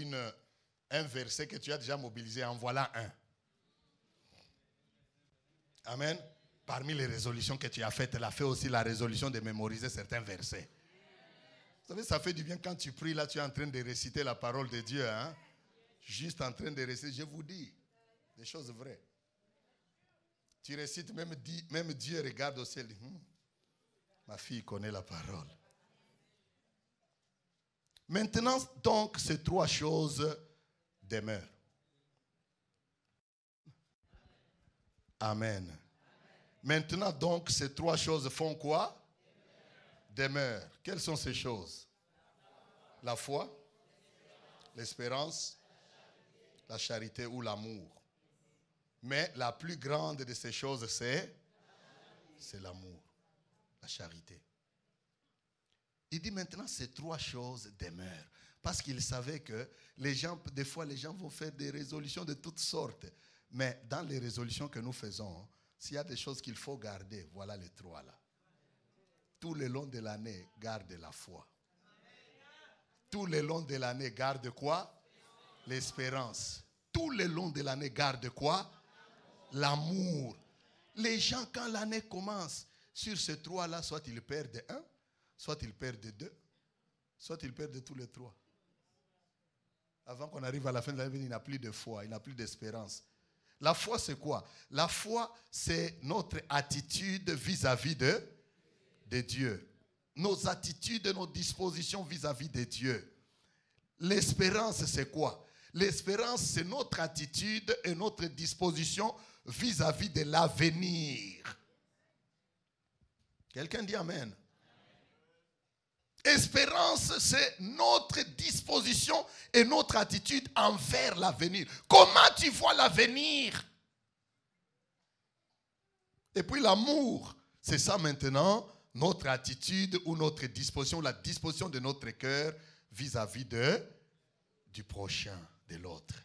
un verset que tu as déjà mobilisé. En voilà un. Amen. Parmi les résolutions que tu as faites, elle a fait aussi la résolution de mémoriser certains versets. Vous savez, ça fait du bien quand tu pries, là, tu es en train de réciter la parole de Dieu. Hein? Juste en train de réciter, je vous dis, des choses vraies. Tu récites, même Dieu regarde au ciel et dit, ma fille connaît la parole. Maintenant, donc, ces trois choses demeurent. Amen. Maintenant, donc, ces trois choses font quoi? Demeurent. Quelles sont ces choses? La foi, l'espérance, la charité ou l'amour. Mais la plus grande de ces choses, c'est l'amour, la charité. Il dit maintenant, ces trois choses demeurent. Parce qu'il savait que des fois, les gens vont faire des résolutions de toutes sortes. Mais dans les résolutions que nous faisons, s'il y a des choses qu'il faut garder, voilà les trois là. Tout le long de l'année, garde la foi. Tout le long de l'année, garde quoi? L'espérance. Tout le long de l'année, garde quoi? L'amour. Les gens, quand l'année commence, sur ces trois-là, soit ils perdent un, soit ils perdent deux, soit ils perdent tous les trois. Avant qu'on arrive à la fin de l'année, il n'a plus de foi, il n'a plus d'espérance. La foi, c'est quoi? La foi, c'est notre attitude vis-à-vis de Dieu. Nos attitudes, nos dispositions vis-à-vis de Dieu. L'espérance, c'est quoi? L'espérance, c'est notre attitude et notre disposition vis-à-vis de l'avenir. Quelqu'un dit Amen. Espérance, c'est notre disposition et notre attitude envers l'avenir. Comment tu vois l'avenir? Et puis l'amour, c'est ça maintenant, notre attitude ou notre disposition, la disposition de notre cœur vis-à-vis du prochain, de l'autre.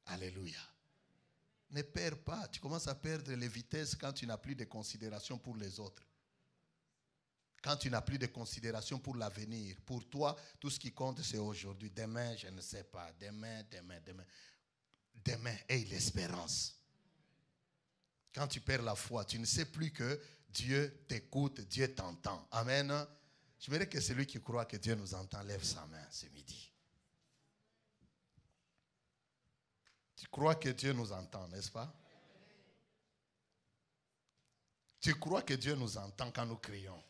Alléluia. Ne perds pas. Tu commences à perdre les vitesses quand tu n'as plus de considération pour les autres. Quand tu n'as plus de considération pour l'avenir. Pour toi, tout ce qui compte, c'est aujourd'hui. Demain, je ne sais pas. Demain. Demain, aie l'espérance. Quand tu perds la foi, tu ne sais plus que Dieu t'écoute, Dieu t'entend. Amen. J'aimerais que celui qui croit que Dieu nous entend lève sa main ce midi. Tu crois que Dieu nous entend, n'est-ce pas? Tu crois que Dieu nous entend quand nous crions?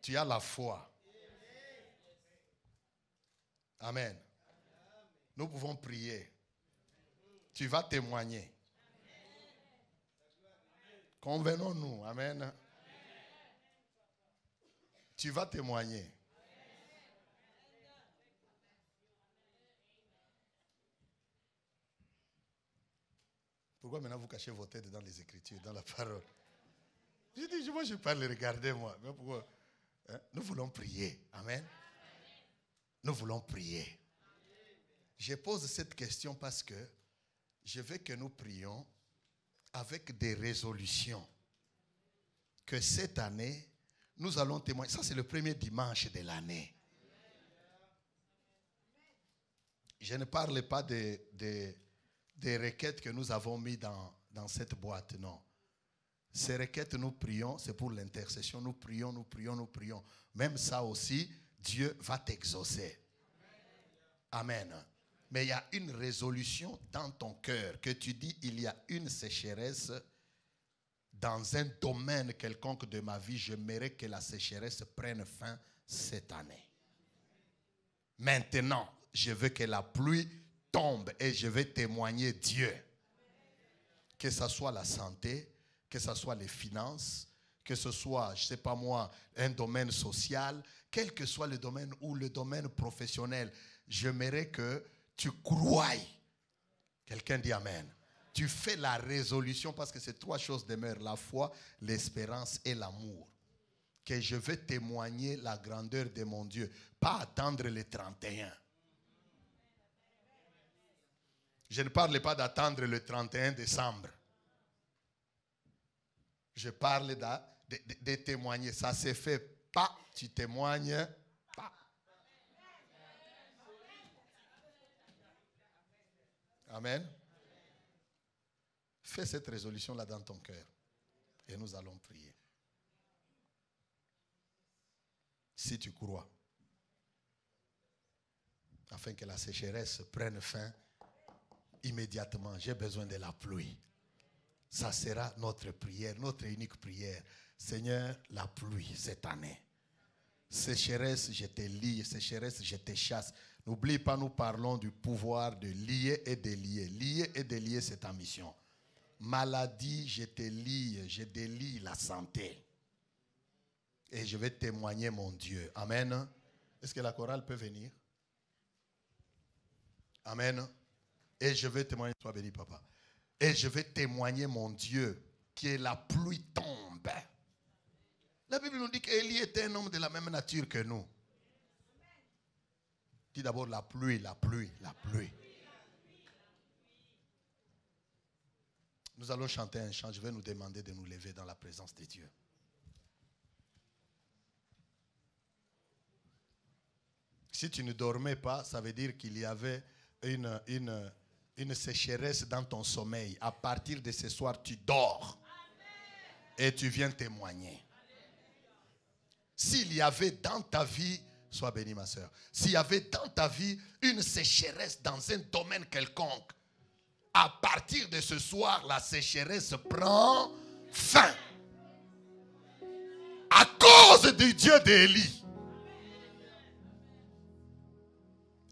Tu as la foi. Amen. Nous pouvons prier. Tu vas témoigner. Convenons-nous. Amen. Tu vas témoigner. Pourquoi maintenant vous cachez vos têtes dans les Écritures, dans la parole? Je dis, moi je parle, regardez-moi. Mais pourquoi? Nous voulons prier. Amen. Nous voulons prier. Je pose cette question parce que je veux que nous prions avec des résolutions. Que cette année, nous allons témoigner. Ça, c'est le premier dimanche de l'année. Je ne parle pas des requêtes que nous avons mises dans cette boîte, non. Ces requêtes, nous prions, c'est pour l'intercession. Nous prions. Même ça aussi, Dieu va t'exaucer. Amen. Mais il y a une résolution dans ton cœur que tu dis, il y a une sécheresse dans un domaine quelconque de ma vie. J'aimerais que la sécheresse prenne fin cette année. Maintenant, je veux que la pluie tombe et je vais témoigner Dieu. Que ce soit la santé, que ce soit les finances, que ce soit, je ne sais pas moi, un domaine social, quel que soit le domaine ou le domaine professionnel, j'aimerais que tu croies. Quelqu'un dit Amen. Tu fais la résolution parce que ces trois choses demeurent, la foi, l'espérance et l'amour. Que je vais témoigner la grandeur de mon Dieu, pas attendre les 31. Je ne parle pas d'attendre le 31 décembre. Je parle de témoigner. Ça se fait pas, tu témoignes pas. Amen. Fais cette résolution-là dans ton cœur. Et nous allons prier. Si tu crois. Afin que la sécheresse prenne fin immédiatement. J'ai besoin de la pluie. Ça sera notre prière, notre unique prière. Seigneur, la pluie cette année. Sécheresse, je te lie. Sécheresse, je te chasse. N'oublie pas, nous parlons du pouvoir de lier et délier. Lier et délier, c'est ta mission. Maladie, je te lie, je délie la santé. Et je vais témoigner mon Dieu. Amen. Est-ce que la chorale peut venir? Amen. Et je vais témoigner. Sois béni, papa. Et je vais témoigner mon Dieu, qui est la pluie tombe. La Bible nous dit qu'Élie était un homme de la même nature que nous. Dis d'abord la pluie, la pluie, la pluie. Nous allons chanter un chant. Je vais nous demander de nous lever dans la présence de Dieu. Si tu ne dormais pas, ça veut dire qu'il y avait une sécheresse dans ton sommeil. À partir de ce soir, tu dors. Et tu viens témoigner. S'il y avait dans ta vie, sois béni ma soeur, s'il y avait dans ta vie une sécheresse dans un domaine quelconque, à partir de ce soir, la sécheresse prend fin. À cause du Dieu d'Élie.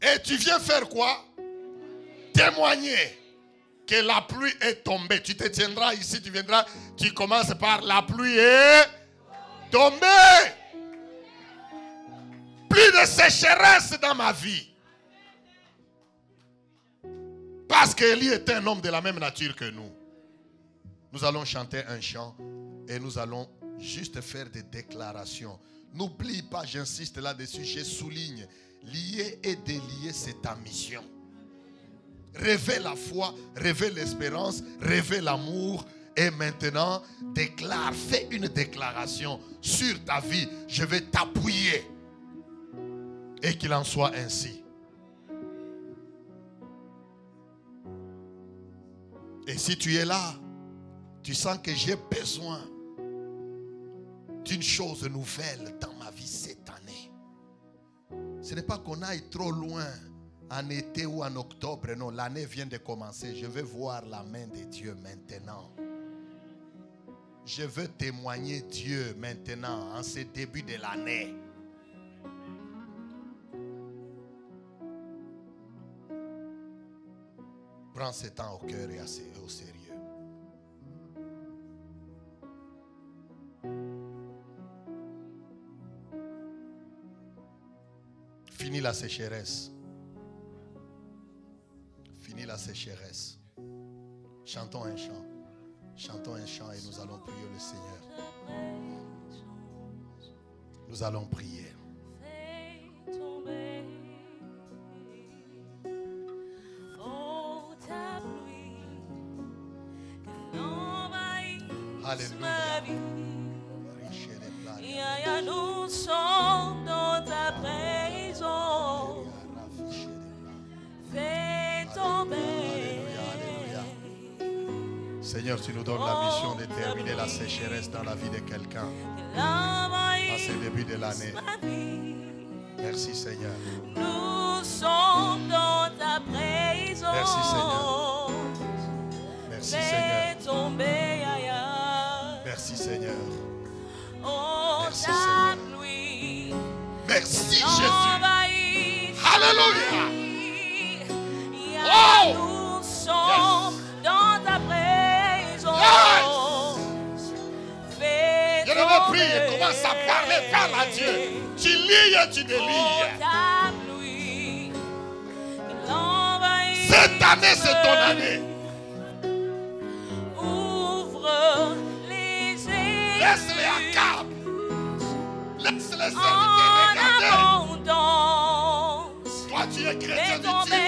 Et tu viens faire quoi? Témoigner que la pluie est tombée. Tu te tiendras ici, tu viendras, tu commences par la pluie est tombée. Plus de sécheresse dans ma vie. Parce qu'Élie était un homme de la même nature que nous. Nous allons chanter un chant et nous allons juste faire des déclarations. N'oublie pas, j'insiste là-dessus, je souligne, lier et délier, c'est ta mission. Rêver la foi, rêver l'espérance, rêver l'amour. Et maintenant, déclare, fais une déclaration sur ta vie. Je vais t'appuyer. Et qu'il en soit ainsi. Et si tu es là, tu sens que j'ai besoin d'une chose nouvelle dans ma vie cette année. Ce n'est pas qu'on aille trop loin en été ou en octobre. Non, l'année vient de commencer. Je veux voir la main de Dieu maintenant. Je veux témoigner Dieu maintenant en ce début de l'année. Prends ce temps au cœur et au sérieux. Fini la sécheresse. Fini la sécheresse. Chantons un chant. Chantons un chant et nous allons prier le Seigneur. Nous allons prier. Alléluia. Nous sommes dans ta présence. Fais tomber. Seigneur, tu nous donnes la mission de terminer la sécheresse dans la vie de quelqu'un à ce début de l'année. Merci Seigneur. Nous sommes dans ta présence. Merci Seigneur. Merci Seigneur. Fais tomber. Merci Seigneur. Merci Seigneur. Merci Jésus. Alléluia. Oh. Nous sommes dans ta présence. Yes. Je vais prier. Commence à parler, parle à Dieu. Tu lis et tu délies. Cette année, c'est ton année. Laisse-les à cap. Laisse-les servir regarder. Toi, tu es chrétien du Dieu.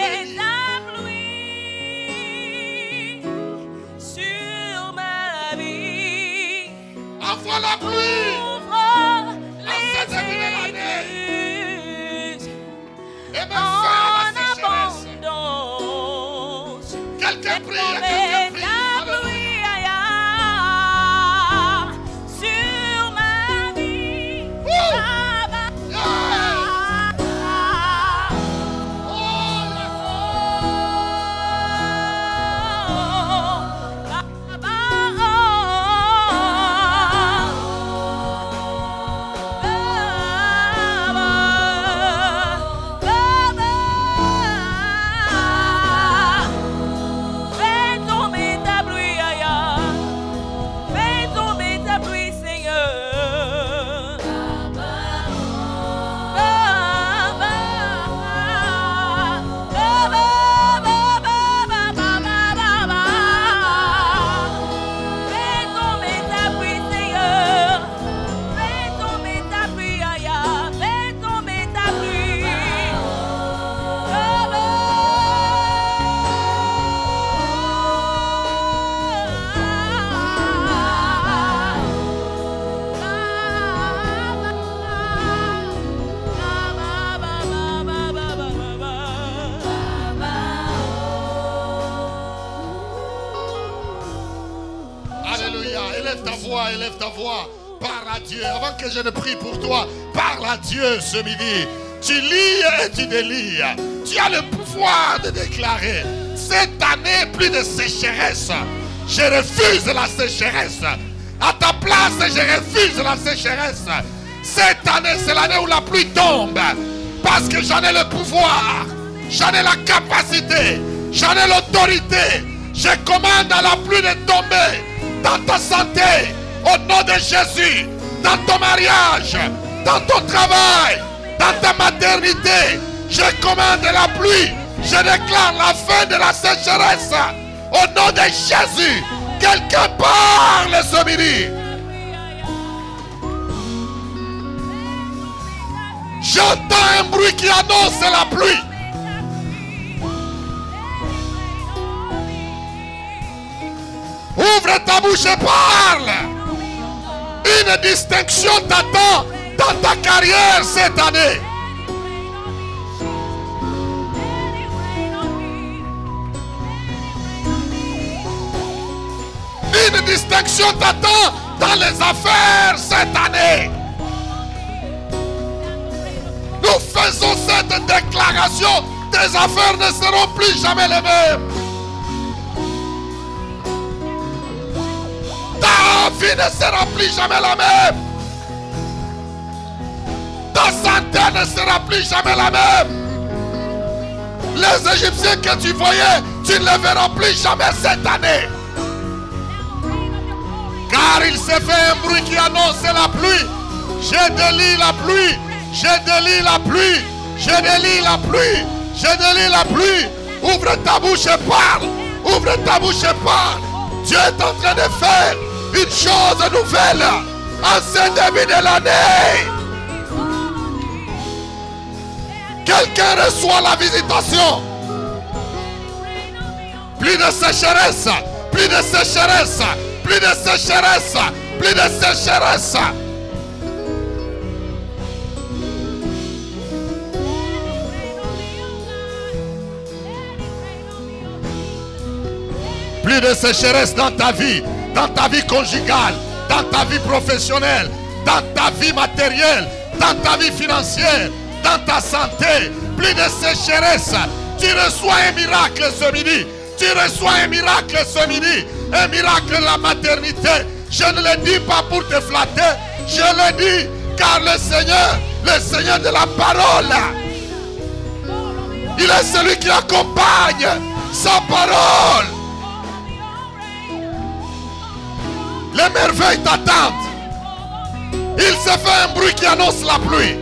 Sur ma vie. Envoie la pluie. Ouvre en cette début de l'année. Et même en la sécheresse. abondance. Quelqu'un prie, quelqu'un prie. élève ta voix, élève ta voix. Parle à Dieu. Avant que je ne prie pour toi, parle à Dieu ce midi. Tu lis et tu délis. Tu as le pouvoir de déclarer. Cette année, plus de sécheresse. Je refuse la sécheresse. À ta place, je refuse la sécheresse. Cette année, c'est l'année où la pluie tombe. Parce que j'en ai le pouvoir. J'en ai la capacité. J'en ai l'autorité. Je commande à la pluie de tomber dans ta santé. Au nom de Jésus. Dans ton mariage. Dans ton travail. Dans ta maternité. Je commande la pluie. Je déclare la fin de la sécheresse. Au nom de Jésus. Quelqu'un parle ce midi. J'entends un bruit qui annonce la pluie. Ouvre ta bouche et parle. Une distinction t'attend dans ta carrière cette année. Une distinction t'attend dans les affaires cette année. Nous faisons cette déclaration. Tes affaires ne seront plus jamais les mêmes. Ta vie ne sera plus jamais la même. Ta santé ne sera plus jamais la même. Les Égyptiens que tu voyais, tu ne les verras plus jamais cette année. Car il s'est fait un bruit qui annonce la pluie. Je délie la pluie. Je délie la pluie. Je délie la pluie. Je délie la pluie. Ouvre ta bouche et parle. Ouvre ta bouche et parle. Dieu est en train de faire une chose nouvelle en ce début de l'année. Quelqu'un reçoit la visitation. Plus de sécheresse. Plus de sécheresse. Plus de sécheresse. Plus de sécheresse. Plus de sécheresse dans ta vie conjugale, dans ta vie professionnelle, dans ta vie matérielle, dans ta vie financière, dans ta santé. Plus de sécheresse. Tu reçois un miracle ce midi. Tu reçois un miracle ce midi. Un miracle de la maternité. Je ne le dis pas pour te flatter. Je le dis car le Seigneur de la parole, il est celui qui accompagne sa parole. Les merveilles t'attendent. Il se fait un bruit qui annonce la pluie.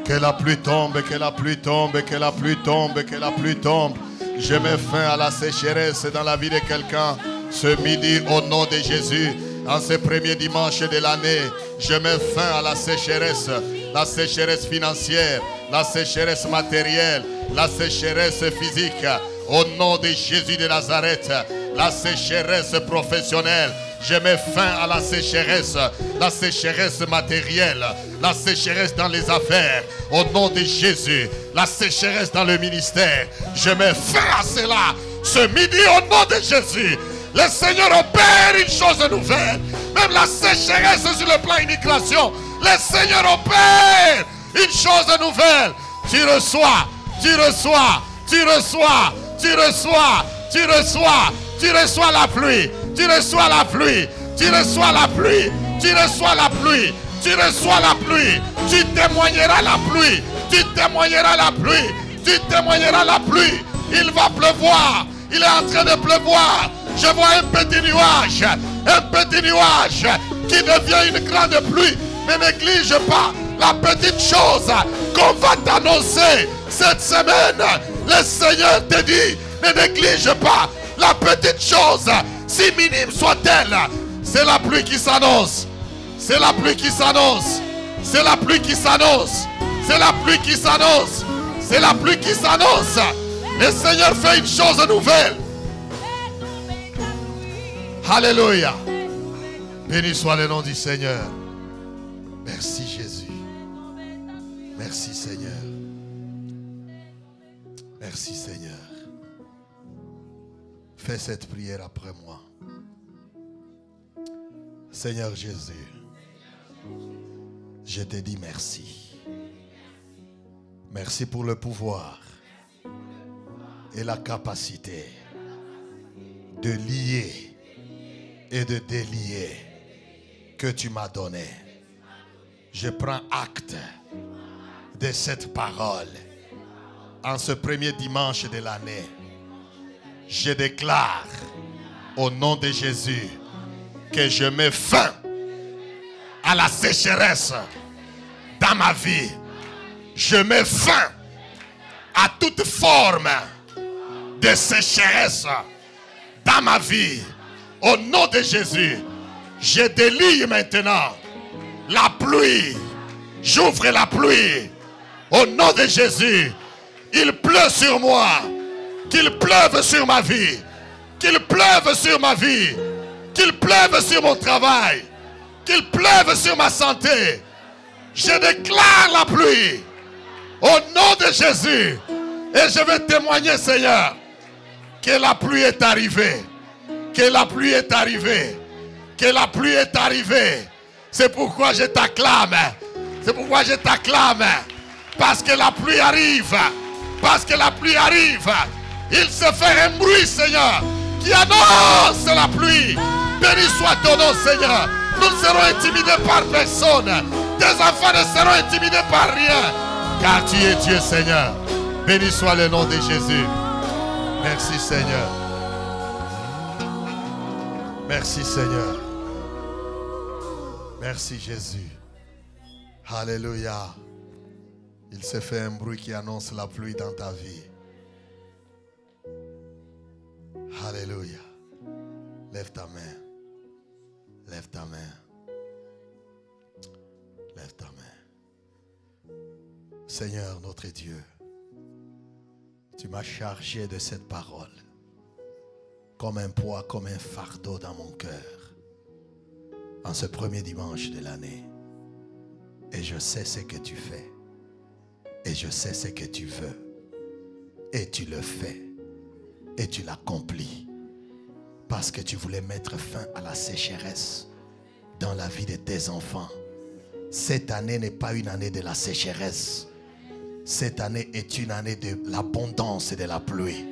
Que la pluie tombe, que la pluie tombe, que la pluie tombe, que la pluie tombe. Je mets fin à la sécheresse dans la vie de quelqu'un ce midi au nom de Jésus. En ce premier dimanche de l'année, je mets fin à la sécheresse financière, la sécheresse matérielle, la sécheresse physique. Au nom de Jésus de Nazareth, la sécheresse professionnelle. Je mets fin à la sécheresse matérielle, la sécheresse dans les affaires. Au nom de Jésus, la sécheresse dans le ministère. Je mets fin à cela ce midi au nom de Jésus. Le Seigneur opère une chose nouvelle. Même la sécheresse sur le plan immigration, le Seigneur opère une chose nouvelle. Tu reçois, tu reçois, tu reçois, tu reçois, tu reçois, tu reçois la pluie. Tu reçois la pluie, tu reçois la pluie, tu reçois la pluie, tu reçois la pluie, tu témoigneras la pluie, tu témoigneras la pluie, tu témoigneras la pluie, Il va pleuvoir. Il est en train de pleuvoir. Je vois un petit nuage qui devient une grande pluie. Ne néglige pas la petite chose qu'on va t'annoncer cette semaine. Le Seigneur te dit, ne néglige pas la petite chose, si minime soit-elle. C'est la pluie qui s'annonce. C'est la pluie qui s'annonce. C'est la pluie qui s'annonce. C'est la pluie qui s'annonce. C'est la pluie qui s'annonce. Le Seigneur fait une chose nouvelle. Alléluia. Béni soit le nom du Seigneur. Merci Jésus. Merci Seigneur. Merci Seigneur. Fais cette prière après moi. Seigneur Jésus, je te dis merci. Merci pour le pouvoir et la capacité de lier et de délier que tu m'as donné. Je prends acte de cette parole en ce premier dimanche de l'année. Je déclare au nom de Jésus que je mets fin à la sécheresse dans ma vie. Je mets fin à toute forme de sécheresse dans ma vie. Au nom de Jésus, je délie maintenant la pluie. J'ouvre la pluie. Au nom de Jésus, il pleut sur moi. Qu'il pleuve sur ma vie. Qu'il pleuve sur ma vie. Qu'il pleuve sur mon travail. Qu'il pleuve sur ma santé. Je déclare la pluie. Au nom de Jésus. Et je vais témoigner, Seigneur, que la pluie est arrivée. Que la pluie est arrivée. Que la pluie est arrivée. C'est pourquoi je t'acclame. C'est pourquoi je t'acclame. Parce que la pluie arrive. Parce que la pluie arrive. Il se fait un bruit, Seigneur, qui annonce la pluie. Béni soit ton nom, Seigneur. Nous ne serons intimidés par personne. Tes enfants ne seront intimidés par rien. Car tu es Dieu, Seigneur. Béni soit le nom de Jésus. Merci, Seigneur. Merci, Seigneur. Merci, Jésus. Alléluia. Il se fait un bruit qui annonce la pluie dans ta vie. Alléluia. Lève ta main. Lève ta main. Lève ta main. Seigneur notre Dieu, tu m'as chargé de cette parole comme un poids, comme un fardeau dans mon cœur en ce premier dimanche de l'année. Et je sais ce que tu fais. Et je sais ce que tu veux. Et tu le fais. Et tu l'accomplis. Parce que tu voulais mettre fin à la sécheresse dans la vie de tes enfants. Cette année n'est pas une année de la sécheresse. Cette année est une année de l'abondance et de la pluie.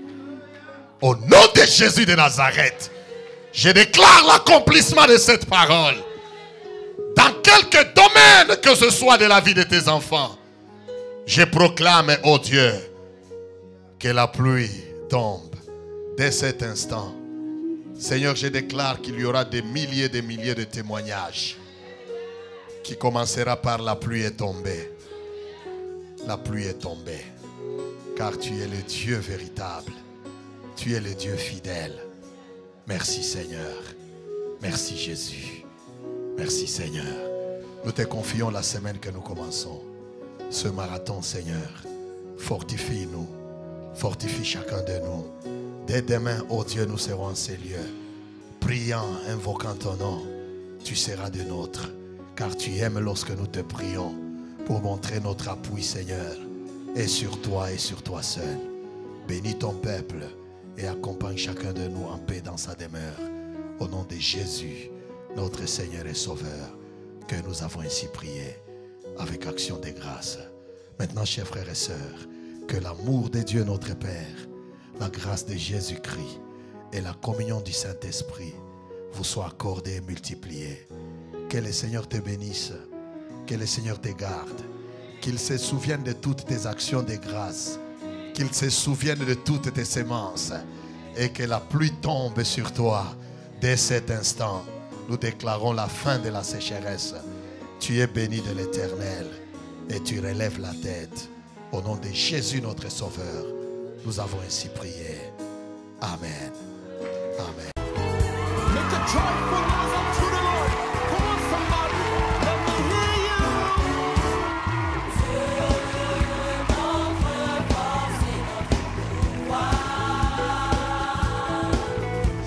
Au nom de Jésus de Nazareth, je déclare l'accomplissement de cette parole. Dans quelque domaine que ce soit de la vie de tes enfants, je proclame, ô Dieu, que la pluie tombe dès cet instant. Seigneur, je déclare qu'il y aura des milliers de témoignages qui commencera par la pluie est tombée. La pluie est tombée. Car tu es le Dieu véritable. Tu es le Dieu fidèle. Merci Seigneur. Merci Jésus. Merci Seigneur. Nous te confions la semaine que nous commençons. Ce marathon, Seigneur, fortifie-nous. Fortifie chacun de nous. Dès demain, ô Dieu, nous serons en ces lieux. Priant, invoquant ton nom, tu seras de nôtres. Car tu aimes lorsque nous te prions pour montrer notre appui, Seigneur. Et sur toi seul. Bénis ton peuple et accompagne chacun de nous en paix dans sa demeure. Au nom de Jésus, notre Seigneur et Sauveur, que nous avons ainsi prié avec action de grâce. Maintenant, chers frères et sœurs, que l'amour de Dieu notre Père, la grâce de Jésus-Christ et la communion du Saint-Esprit vous soient accordées et multipliées. Que le Seigneur te bénisse, que le Seigneur te garde, qu'il se souvienne de toutes tes actions de grâce qu'il se souvienne de toutes tes semences et que la pluie tombe sur toi. Dès cet instant, nous déclarons la fin de la sécheresse. Tu es béni de l'Éternel et tu relèves la tête. Au nom de Jésus notre Sauveur, nous avons ainsi prié. Amen. Amen. Make a joyful noise unto the Lord. Come on, somebody. Let me hear you.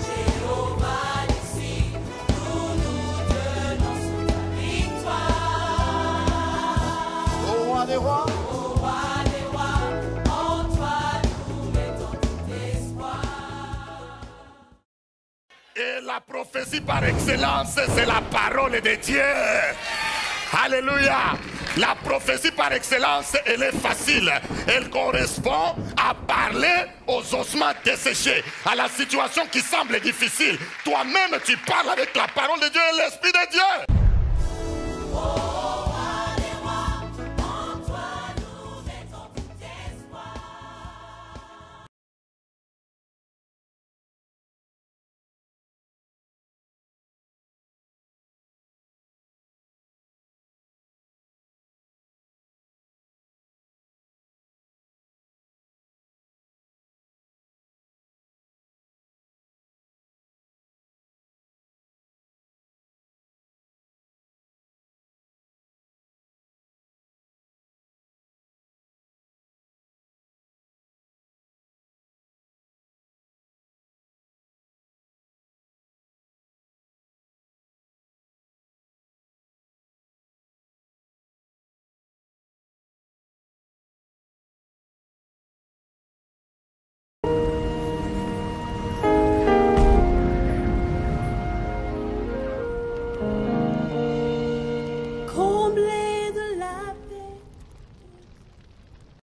Jéhovah ici, nous nous tenons sous ta victoire. Au roi des rois. Et la prophétie par excellence, c'est la parole de Dieu. Alléluia. La prophétie par excellence, elle est facile. Elle correspond à parler aux ossements desséchés, à la situation qui semble difficile. Toi-même, tu parles avec la parole de Dieu et l'Esprit de Dieu.